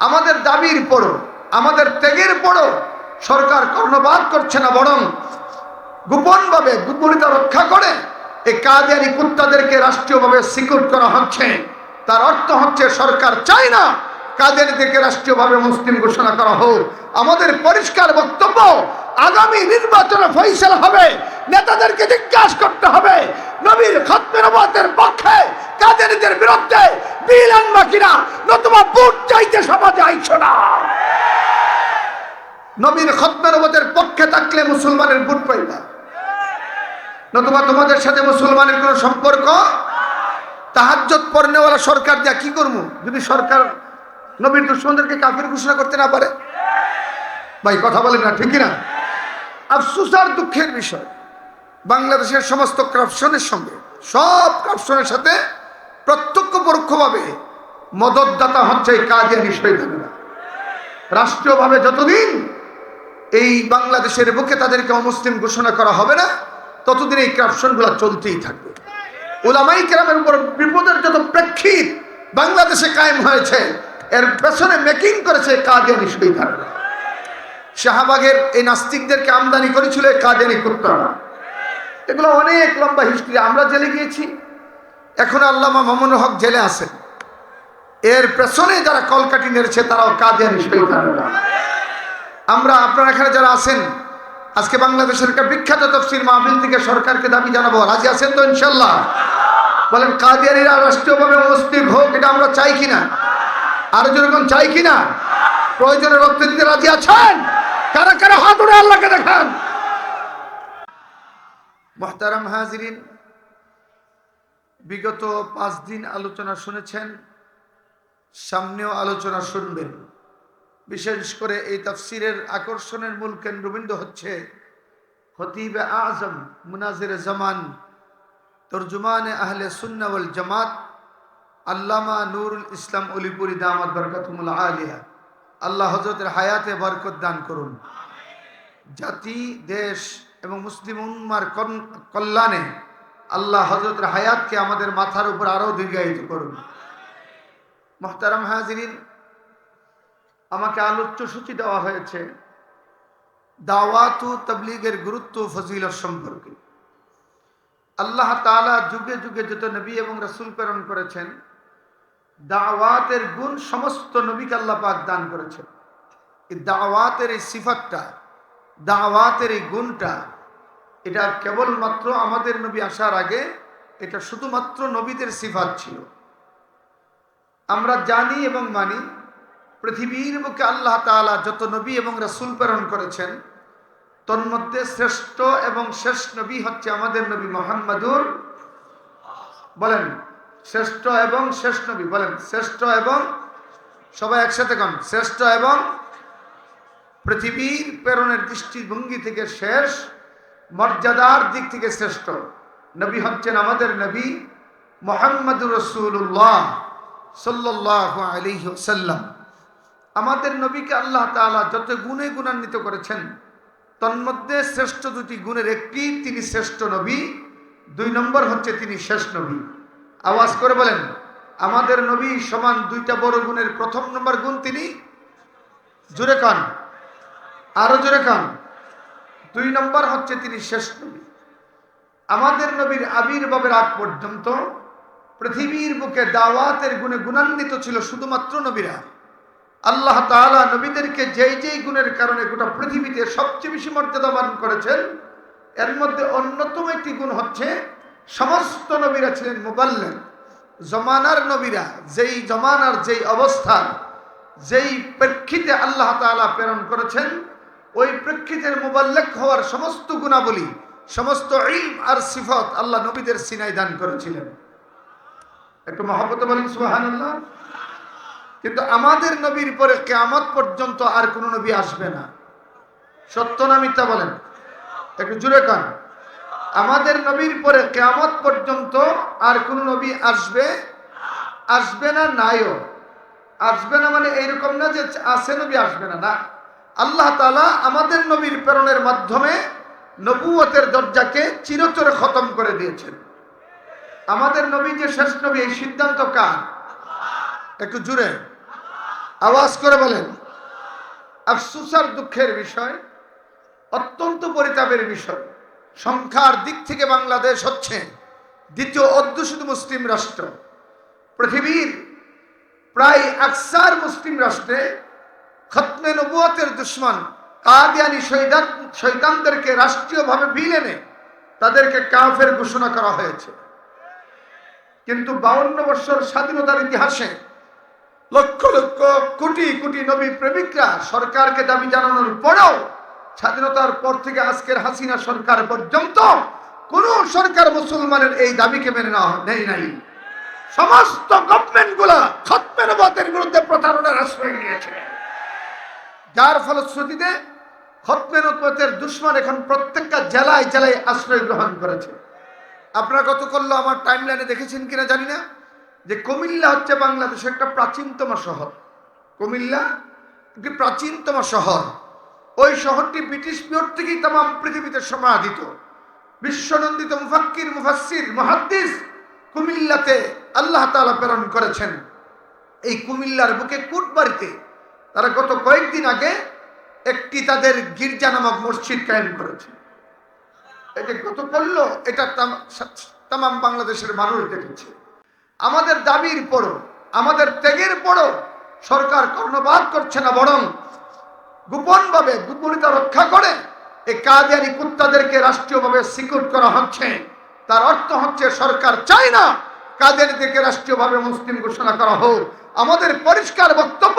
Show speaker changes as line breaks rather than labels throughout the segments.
আমাদের দাবির পরও, আমাদের ত্যাগের পরও সরকার কর্ণপাত করছে না, বরং গোপনভাবে গোপনীয়তা রক্ষা করে এই কাদিয়ানি কুত্তাদেরকে রাষ্ট্রীয়ভাবে সিকিউর করা হচ্ছে। তার অর্থ হচ্ছে সরকার চায় না কাদিয়ানিদেরকে রাষ্ট্রীয়ভাবে মুসলিম ঘোষণা করা হোক। আমাদের পরিষ্কার বক্তব্য, আগামী নির্বাচনে ফয়সালা হবে, নেতাদেরকে জিজ্ঞাসা করতে হবে নবীর খতমে নবুয়তের পক্ষে কাদিয়ানিদের বিরুদ্ধে বিল আনবা কিনা, নতুবা ভোট চাইতে সমাজে আইছো না। নবীর খতমে নবুয়তের পক্ষে থাকলে মুসলমানের ভোট পাইবা, নতুবা তোমাদের সাথে মুসলমানের কোনো সম্পর্ক। তাহাজ্জুদ পড়নেওয়ালা সরকার দিয়া কি করবো যদি সরকার নবীর দুশমনদেরকে কাফির ঘোষণা করতে না পারে? ভাই কথা বলেন না, ঠিক না? আফসোস আর দুঃখের বিষয়, বাংলাদেশের সমস্ত করাপশনের সঙ্গে, সব করাপশনের সাথে প্রত্যক্ষ পরোক্ষভাবে মদতদাতা হচ্ছে এই কাদিয়ানি শয়তানেরা। রাষ্ট্রীয়ভাবে যতদিন এই বাংলাদেশের বুকে তাদেরকে অমুসলিম ঘোষণা করা হবে না, ততদিন এই করাপশনগুলো চলতেই থাকবে। উলামায়ে কেরামের উপর বিপদের যত প্রেক্ষিত বাংলাদেশে কায়েম হয়েছে, এর পেছনে মেকিং করেছে কাদিয়ানি শয়তানরা। শাহবাগের এই নাস্তিকদেরকে আমদানি করেছিল এই কাদিয়ানি কুত্তারা। এগুলো অনেক লম্বা হিস্ট্রি। আমরা জেলে গিয়েছি, এখন আল্লামা মামুনুল হক জেলে আছেন। এর পেছনে যারা কলকাঠি নেড়েছে তারাও কাদিয়ানি শয়তানরা। আমরা আপনারা এখানে যারা আছেন, আজকে বাংলাদেশের একটা বিখ্যাত তাফসীর মাহফিল থেকে সরকারকে দাবি জানাবো, রাজি আছেন তো ইনশাল্লাহ? বলেন কাদিয়ানিরা রাষ্ট্রীয়ভাবে মুসলিম হোক, এটা আমরা চাই কিনা? আরো যেরকম চাই কিনা? প্রয়োজনে রক্ত দিতে রাজি আছেন? কারা কারা হাত উঠে আল্লাহকে দেখান। মুহতারাম হাজিরিন, বিগত 5 দিন আলোচনা শুনেছেন, সামনেও আলোচনা শুনবেন। বিশেষ করে এই তাফসীরের আকর্ষণের মূল কেন্দ্রবিন্দু হচ্ছে খতিবে আজম, মুনাজিরে জামান, তরজুমানে আহলে সুন্নাহ ওয়াল জামাত আল্লামা নূরুল ইসলাম অলিপুরি দামাত বরকাতুল আলিয়া। আল্লাহ হযরতের হায়াতে বরকত দান করুন। জাতি, দেশ এবং মুসলিম উম্মার কল্যাণে আল্লাহ হযরতের হায়াতকে আমাদের মাথার উপর আরো দীর্ঘায়িত করুন। মুহতারাম হাজিরিন, আমাকে আলোচ্য সূচি দেওয়া হয়েছে দাওয়াত ও তাবলীগের গুরুত্ব ও ফজিলত সম্পর্কে। আল্লাহ তাআলা যুগে যুগে যত নবী এবং রাসূল প্রেরণ করেছেন, দাওয়াতের গুণ সমস্ত নবীকে আল্লাহ পাক দান করেছেন। এই দাওয়াতের এই সিফাতটা, দাওয়াতের এই গুণটা, এটা কেবলমাত্র আমাদের নবী আসার আগে এটা শুধুমাত্র নবীদের সিফাত ছিল। আমরা জানি এবং মানি পৃথিবীর বুকে আল্লাহ তাআলা যত নবী এবং রাসূল প্রেরণ করেছেন, তন্মধ্যে শ্রেষ্ঠ এবং শেষ নবী হচ্ছে আমাদের নবী মুহাম্মদুর। বলেন শ্রেষ্ঠ এবং শেষ নবী, বলেন শ্রেষ্ঠ এবং, সবাই একসাথে কন, শ্রেষ্ঠ এবং পৃথিবীর প্রেরণের দৃষ্টিভঙ্গি থেকে শেষ, মর্যাদার দিক থেকে শ্রেষ্ঠ নবী হচ্ছেন আমাদের নবী মুহাম্মদুর রাসূলুল্লাহ সাল্লাল্লাহু আলাইহি ওয়াসাল্লাম। আমাদের নবীকে আল্লাহ তাআলা যত গুণে গুণান্বিত করেছেন, তন্মধ্যে শ্রেষ্ঠ দুটি গুণের একটি, তিনি শ্রেষ্ঠ নবী, 2 নম্বর হচ্ছে তিনি শেষ নবী। আওয়াজ করে বলেন, আমাদের নবী সমান 2টা বড় গুণের প্রথম নম্বর গুণ তিনি, জোরে কান, আরো জোরে কান, 2 নম্বর হচ্ছে তিনি শেষ নবী। আমাদের নবীর আবির্ভাবের আগ পর্যন্ত পৃথিবীর বুকে দাওয়াতের গুণে গুণান্বিত ছিল শুধুমাত্র নবীরা। আল্লাহ তাআলা নবীদেরকে যেই যেই গুণের কারণে গোটা পৃথিবীতে সবচেয়ে বেশি মর্যাদাবান করেছেন, এর মধ্যে অন্যতম একটি গুণ হচ্ছে সমস্ত নবীরা ছিলেন মুবাল্লিগ। জমানার নবীরা যেই জমানার যেই অবস্থা, যেই প্রেক্ষিতে আল্লাহ তাআলা প্রেরণ করেছেন, ওই প্রেক্ষিতের মুবাল্লিগ হওয়ার সমস্ত গুণাবলী, সমস্ত ইলম আর সিফাত আল্লাহ নবীদের সিনায় দান করেছিলেন। একটু মহব্বতে বলেন সুবহানাল্লাহ। কিন্তু আমাদের নবীর পরে কিয়ামত পর্যন্ত আর কোন নবী আসবে না। সত্য না মিথ্যা বলেন, একটু জোরে কান। আমাদের নবীর পরে কিয়ামত পর্যন্ত আর কোন নবী আসবে না, নাইও আসবে না। মানে এইরকম না যে আছে নবী আসবে না, না। আল্লাহ তাআলা আমাদের নবীর প্রেরণের মাধ্যমে নবুয়তের দরজাকে চিরতরে খতম করে দিয়েছেন। আমাদের নবী যে শেষ নবী, এই সিদ্ধান্ত কার? একটু জুড়ে আওয়াজ করে বলেন। আফসোস আর দুঃখের বিষয়, অত্যন্ত পরিতাপের বিষয়, সংখ্যার দিক থেকে বাংলাদেশ হচ্ছে দ্বিতীয় অধ্যুষিত মুসলিম রাষ্ট্র। পৃথিবীর প্রায় আকসার মুসলিম রাষ্ট্রে খতমে নবুয়তের দুশ্মন কাদিয়ানি শয়তানদেরকে রাষ্ট্রীয়ভাবে বিল এনে তাদেরকে কাফের ঘোষণা করা হয়েছে। কিন্তু 52 বছর স্বাধীনতার ইতিহাসে লক্ষ লক্ষ কোটি কোটি নবী প্রেমিকরা সরকারকে দাবি জানানোর পরেও স্বাধীনতার পর থেকে আজকের হাসিনা সরকার পর্যন্ত কোন সরকার মুসলমানের এই দাবিকে মেনে নেওয়া নেই নাই। সমস্ত গভর্নমেন্ট গুলা খতমে নবুয়তের বিরুদ্ধে প্রতারণার আশ্রয় নিয়েছে, যার ফলশ্রুতিতে খতমে নবুয়তের দুশ্মন এখন প্রত্যেকটা জেলায় জেলায় আশ্রয় গ্রহণ করেছে। আপনারা গতকাল আমার টাইমলাইনে দেখেছেন কিনা জানি না, যে কুমিল্লা হচ্ছে বাংলাদেশের একটা প্রাচীনতম শহর। কুমিল্লা একটি প্রাচীনতম শহর। ওই শহরটি ব্রিটিশ পিরিয়ড থেকেই তাম পৃথিবীতে সমাধিত। বিশ্বনন্দিত মুফাক্কির, মুফাসসির, মুহাদ্দিস কুমিল্লাতে আল্লাহ তাআলা প্রেরণ করেছেন। এই কুমিল্লার বুকে কুটবাড়িতে তারা গত কয়েকদিন আগে একটি তাদের গির্জা নামক মসজিদ কায়েম করেছে। এটা গত করলো, এটা তাম বাংলাদেশের মানুষ দেখেছে। আমাদের দাবির পরও, আমাদের ত্যাগের পরও সরকার কর্ণপাত করছে না, বরং গোপনভাবে গোপনীয়তা রক্ষা করে এই কাদিয়ানি কুত্তাদেরকে রাষ্ট্রীয়ভাবে সিকিউর করা হচ্ছে। তার অর্থ হচ্ছে সরকার চায় না কাদিয়ানিদেরকে রাষ্ট্রীয়ভাবে মুসলিম ঘোষণা করা হোক। আমাদের পরিষ্কার বক্তব্য,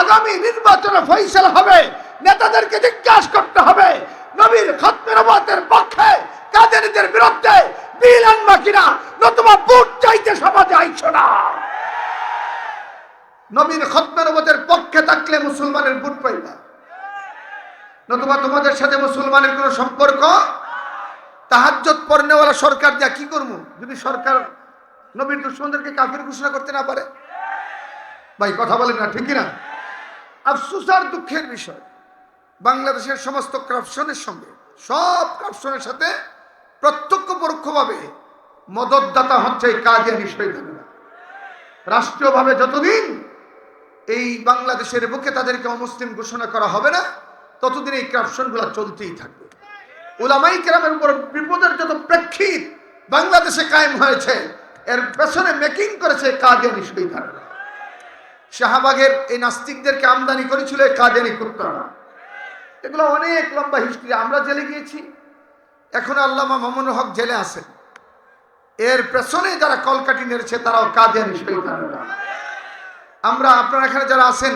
আগামী নির্বাচনে ফয়সালা হবে, নেতাদেরকে জিজ্ঞাসা করতে হবে নবীর খতমে নবুয়তের পক্ষে কাদিয়ানিদের বিরুদ্ধে বিল আনবা কিনা, নতুবা ভোট চাইতে সমাজে আইছো না। নবীর খতমে নবুয়তের পক্ষে থাকলে মুসলমানের ভোট পাইবা, নতুবা তোমাদের সাথে মুসলমানের কোনো সম্পর্ক। তাহাজ্জুদ পড়নেওয়ালা সরকার দিয়া কি করবো যদি সরকার নবীর দুশমনদেরকে কাফির ঘোষণা করতে না পারে? ভাই কথা বলেন না, ঠিক কিনা? আফসোস আর দুঃখের বিষয়, বাংলাদেশের সমস্ত করাপশনের সঙ্গে, সব করাপশনের সাথে প্রত্যক্ষ পরোক্ষভাবে মদতদাতা হচ্ছে এই কাদিয়ানি শয়তানেরা। রাষ্ট্রীয়ভাবে যতদিন এই বাংলাদেশের বুকে তাদেরকে অমুসলিম ঘোষণা করা হবে না, ততদিন এই করাপশনগুলো চলতেই থাকবে। উলামায়ে কেরামের উপর বিপদের যত প্রেক্ষিত বাংলাদেশে কায়েম হয়েছে, এর পেছনে মেকিং করেছে কাদিয়ানি শয়তানেরা। শাহবাগের এই নাস্তিকদেরকে আমদানি করেছিল এই কাদিয়ানি কুত্তারা। এগুলো অনেক লম্বা হিস্ট্রি। আমরা জেলে গিয়েছি, এখন আল্লামা মামুনুল হক জেলে আছেন। এর পেছনে যারা কলকাঠি নেড়েছে তারাও কাদিয়ানি শয়তানেরা। আমরা, আপনারা এখানে যারা আছেন,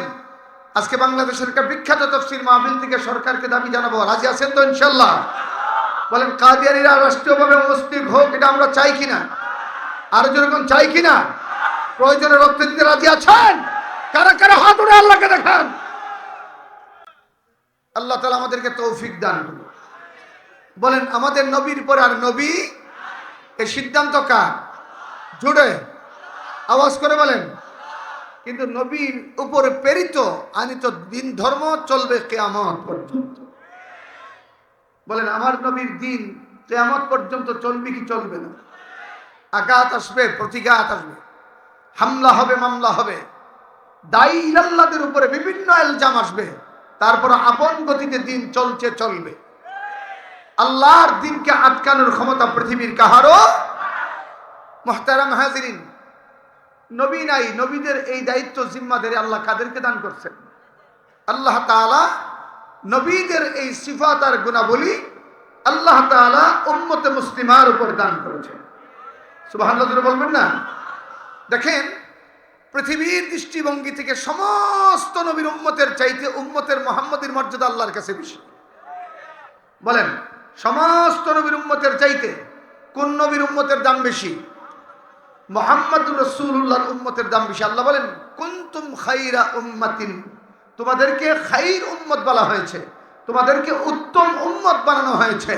আজকে বাংলাদেশের একটা বিখ্যাত তাফসীর মাহফিল থেকে সরকারকে দাবি জানাবো, রাজি আছেন তো ইনশাআল্লাহ? বলেন কাদিয়ানিরা রাষ্ট্রীয়ভাবে মুসলিম হোক, এটা আমরা চাই কিনা? আর যেরকম চাই কিনা? প্রয়োজনে রক্ত দিতে রাজি আছেন? কারা কারা হাত উঠে আল্লাহকে দেখান। আল্লাহ তাআলা আমাদেরকে তৌফিক দান করুন। বলেন আমাদের নবীর পরে আর নবী, এই সিদ্ধান্ত কার? জুড়ে আওয়াজ করে বলেন। কিন্তু নবীর উপরে প্রেরিত আনিত দিন ধর্ম চলবে কিয়ামত পর্যন্ত। বলেন আমার নবীর দিন কিয়ামত পর্যন্ত চলবে কি চলবে না? আঘাত আসবে, প্রতিঘাত আসবে, হামলা হবে, মামলা হবে, দায়ী ইলাল্লাহদের উপরে বিভিন্ন ইলজাম আসবে, তারপর আপন গতিতে দিন চলবে। আল্লাহর দিনকে আটকানোর ক্ষমতা পৃথিবীর কাহারও। মুহতারাম হাজিরিন, নবী নাই, নবীদের এই দায়িত্ব জিম্মাদারি আল্লাহ কাদেরকে দান করছেন? আল্লাহ তাআলা নবীদের এই সিফাত আর গুণাবলী আল্লাহ তাআলা উম্মতে মুসলিমার উপর দান করেছেন। সুবহানাল্লাহ বলবেন না? দেখেন, পৃথিবীর দৃষ্টিভঙ্গি থেকে সমস্ত নবীর উম্মতের চাইতে উম্মতের মুহাম্মদের মর্যাদা আল্লাহর কাছে বেশি। বলেন সমস্ত নবীর উম্মতের চাইতে কোন নবীর উম্মতের দাম বেশি? মুহাম্মদুর রাসূলুল্লাহর উম্মতের দাম বেশি। আল্লাহ বলেন কুনতুম খায়রা উম্মাতিন, তোমাদেরকে খাইর উম্মত বলা হয়েছে, তোমাদেরকে উত্তম উম্মত বানানো হয়েছে।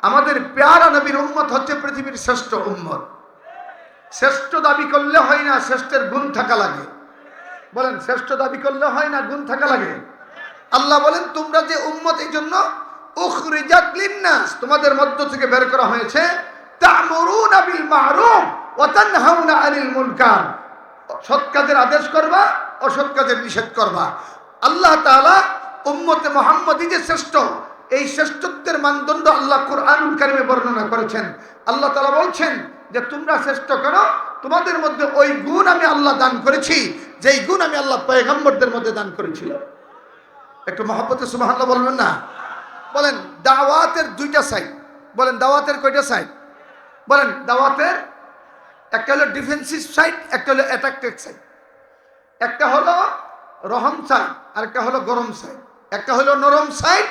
আমাদের প্যারা নবীর উম্মত হচ্ছে পৃথিবীর শ্রেষ্ঠ উম্মত। শ্রেষ্ঠ দাবি করলে হয় না, শ্রেষ্ঠের গুণ থাকা লাগে। বলেন শ্রেষ্ঠ দাবি করলে হয় না, গুণ থাকা লাগে। আল্লাহ বলেন তোমরা যে উম্মত, এই জন্য উখরিজাত লিন্নাস, তোমাদের মধ্য থেকে বের করা হয়েছে, তা'মুরুনা বিল মা'রুফ ওয়া তানহাউনা আনিল মুনকার, সৎ কাজের আদেশ করবা, অসৎ কাজের নিষেধ করবা। আল্লাহ তাআলা উম্মতে মুহাম্মদী যে শ্রেষ্ঠ, এই শ্রেষ্ঠত্বের মানদণ্ড আল্লাহ কুরআনুল কারীমে বর্ণনা করেছেন। আল্লাহ তাআলা বলছেন যে তোমরা শ্রেষ্ঠ কেন, তোমাদের মধ্যে ওই গুণ আমি আল্লাহ দান করেছি যেই গুণ আমি আল্লাহ পয়গম্বরদের মধ্যে দান করেছিলাম। একটু মহব্বতে সুবহানাল্লাহ বলবেন না? বলেন দাওয়াতের দুইটা সাইড, বলেন দাওয়াতের কয়টা সাইড? বলেন দাওয়াতের একটা হলো ডিফেন্সিভ সাইড, একটা হলো অ্যাটাকিং সাইড। একটা হলো রহম সাইড আর একটা হলো গরম সাইড। একটা হলো নরম সাইড,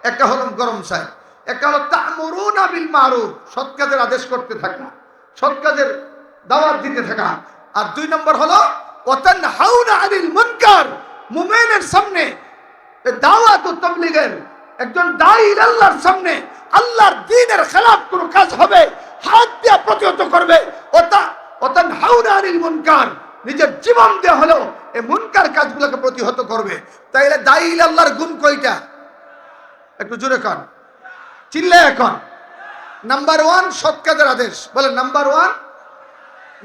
একটা হলো গরম সাইড। একটা হলো তা'মুরুনা বিল মারুফ, সৎ কাজের আদেশ করতে থাকা, সৎ কাজের দাওয়াত দিতে থাকা। আর দুই নম্বর হলো ওয়া তানহাউনা আনিল মুনকার, মুমিনের সামনে দাওয়াত ও তাবলীগের একজন দাঈ আল্লাহর সামনে আল্লাহর দ্বীনের খেলাফ কোনো কাজ হবে হাত দিয়ে প্রতিহত করবে। ওয়া তানহাউনা আনিল মুনকার, নিজের জীবন দিয়ে হলো এই মুনকার কাজগুলোকে প্রতিহত করবে। তাইলে দাঈ আল্লাহর গুণ কয়টা? একটু জোরে কন, চিল্লায় এখন। নাম্বার 1 সৎ কাজের আদেশ, বলেন নাম্বার 1।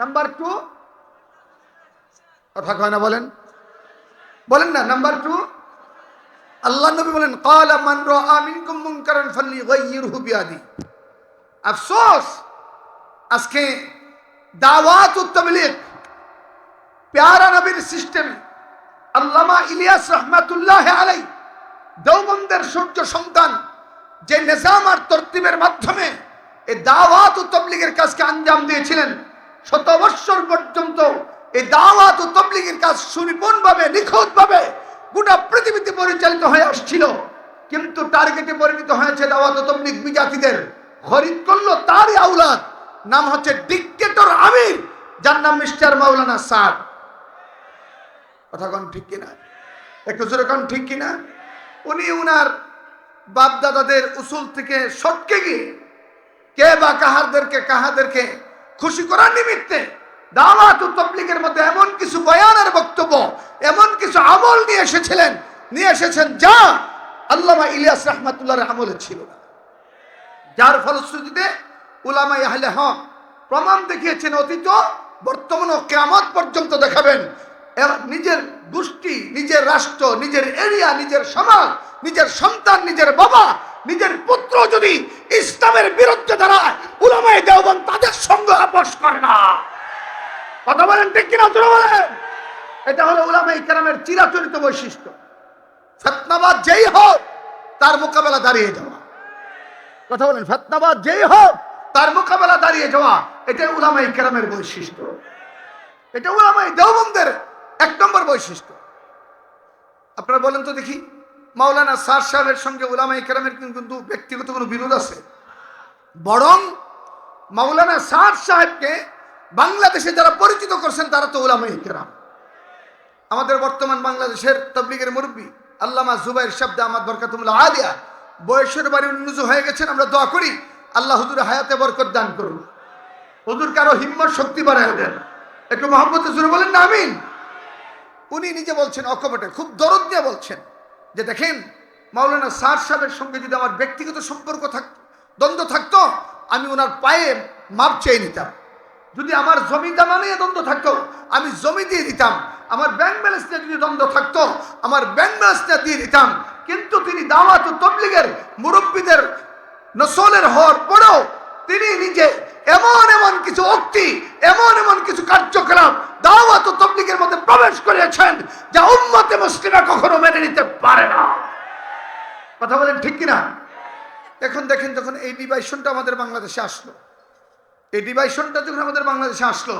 নাম্বার 2 কথা কয় না, বলেন বলেন না। নাম্বার 2 আল্লাহ নবী বলেন ক্বালা মান রাআ মিনকুম মুনকারান ফালইগাইয়িরহু বিয়াদি। আফসোস আজকে দাওয়াত ও তাবলীগ প্যারা নবীর সিস্টেম, আল্লামা ইলিয়াস রহমাতুল্লাহ আলাইহি দেওবন্দের সূর্য সন্তান যে নিজাম আর তরতিবের মাধ্যমে এই দাওয়াত ও তাবলীগের কাজকে আঞ্জাম দিয়েছিলেন, 100 বছর পর্যন্ত এই দাওয়াত ও তাবলীগের কাজ সুনিপুণভাবে নিখুঁতভাবে গোটা পৃথিবীতে পরিচালিত হয়ে আসছিল। কিন্তু টার্গেটে পরিণত হয়েছে দাওয়াত ও তাবলীগ বিজাতিদের। খরিদ করলো তারই আওলাদ, নাম হচ্ছে ডিক্টেটর আমির, যার নাম মিস্টার মাওলানা সাদ। কথা কোন ঠিক কিনা? একটু জোরে কোন ঠিক কিনা? উনি উনার বাপ দাদাদের উসুল থেকে সটকে গিয়ে কে বা কাহাদেরকে খুশি করার নিমিত্তে দাওয়াত ও তাবলীগের মধ্যে এমন কিছু বয়ানের বক্তব্য, এমন কিছু আমল নিয়ে এসেছেন যা আল্লামা ইলিয়াস রাহমাতুল্লাহর আমলে ছিল না। যার ফলশ্রুতিতে উলামায়ে আহলে হক প্রমাণ দেখিয়েছেন, অতীত বর্তমান ও কিয়ামত পর্যন্ত দেখাবেন নিজের গোষ্ঠী, নিজের রাষ্ট্র, নিজের এরিয়া, নিজের সমাজ, নিজের সন্তান, নিজের বাবা, নিজের পুত্র যদি ইসলামের বিরুদ্ধে দাঁড়ায়, উলামায়ে দেওবন্দ তাদের সঙ্গে আপোষ করে না। কথা বলেন ঠিক কিনা? তোরা বলেন। এটা হলো উলামায়ে কেরামের চিরাচরিত বৈশিষ্ট্য। ফিতনাবাদ যেই হোক তার মোকাবেলা দাঁড়িয়ে যাওয়া। কথা বলেন, ফিতনাবাদ যেই হোক তার মোকাবেলা দাঁড়িয়ে যাওয়া, এটাই উলামায়ে কেরামের বৈশিষ্ট্য। এটা উলামায়ে দেওবন্দের 1 নম্বর বৈশিষ্ট্য। আপনারা বলেন তো দেখি, মাওলানা সাদ সাহেবের সঙ্গে উলামায়ে কেরামের কিন্তু ব্যক্তিগত কোনো বিরোধ আছে? বরং মাওলানা সাদ সাহেবকে বাংলাদেশে যারা পরিচিত করছেন তারা তো উলামায়ে কেরাম। আমাদের বর্তমান বাংলাদেশের তাবলীগের মুরব্বী আল্লামা জুবাইর শাবদা আহমদ বরকাতুল্লাহ আলিয়া বয়সের বাড়ি উন্নতি হয়ে গেছেন। আমরা দোয়া করি আল্লাহ হুজুর হায়াতে বরকত দান করুন, হুজুর কারো হিম্মত শক্তি বাড়ায় দেন। একটু মহব্বতে জোরে বলেন না আমিন। উনি নিজে বলছেন, অকপটে খুব দরদ দিয়ে বলছেন যে দেখেন, মাওলানা সাদ সাহেবের সঙ্গে যদি আমার ব্যক্তিগত সম্পর্ক দ্বন্দ্ব থাকতো, আমি ওনার পায়ে মাপ চেয়ে নিতাম। যদি আমার জমি দামা নিয়ে দ্বন্দ্ব থাকতো, আমি জমি দিয়ে দিতাম। আমার ব্যাংক ব্যালেন্স নিয়ে যদি দ্বন্দ্ব থাকতো, আমার ব্যাংক ব্যালেন্স দিয়ে দিতাম। কিন্তু তিনি দাওয়াত ও তাবলীগের মুরব্বীদের নসলের হওয়ার পরেও তিনি নিজে এমন কিছু উক্তি, এমন কিছু কার্যক্রম দাওয়াত ও তাবলীগের মধ্যে প্রবেশ করেছেন যা উম্মতে মুসলিমা কখনো মেনে নিতে পারে না। কথা বলেন ঠিক কিনা? এখন দেখেন, যখন এই ডিভাইশনটা আমাদের বাংলাদেশে আসলো,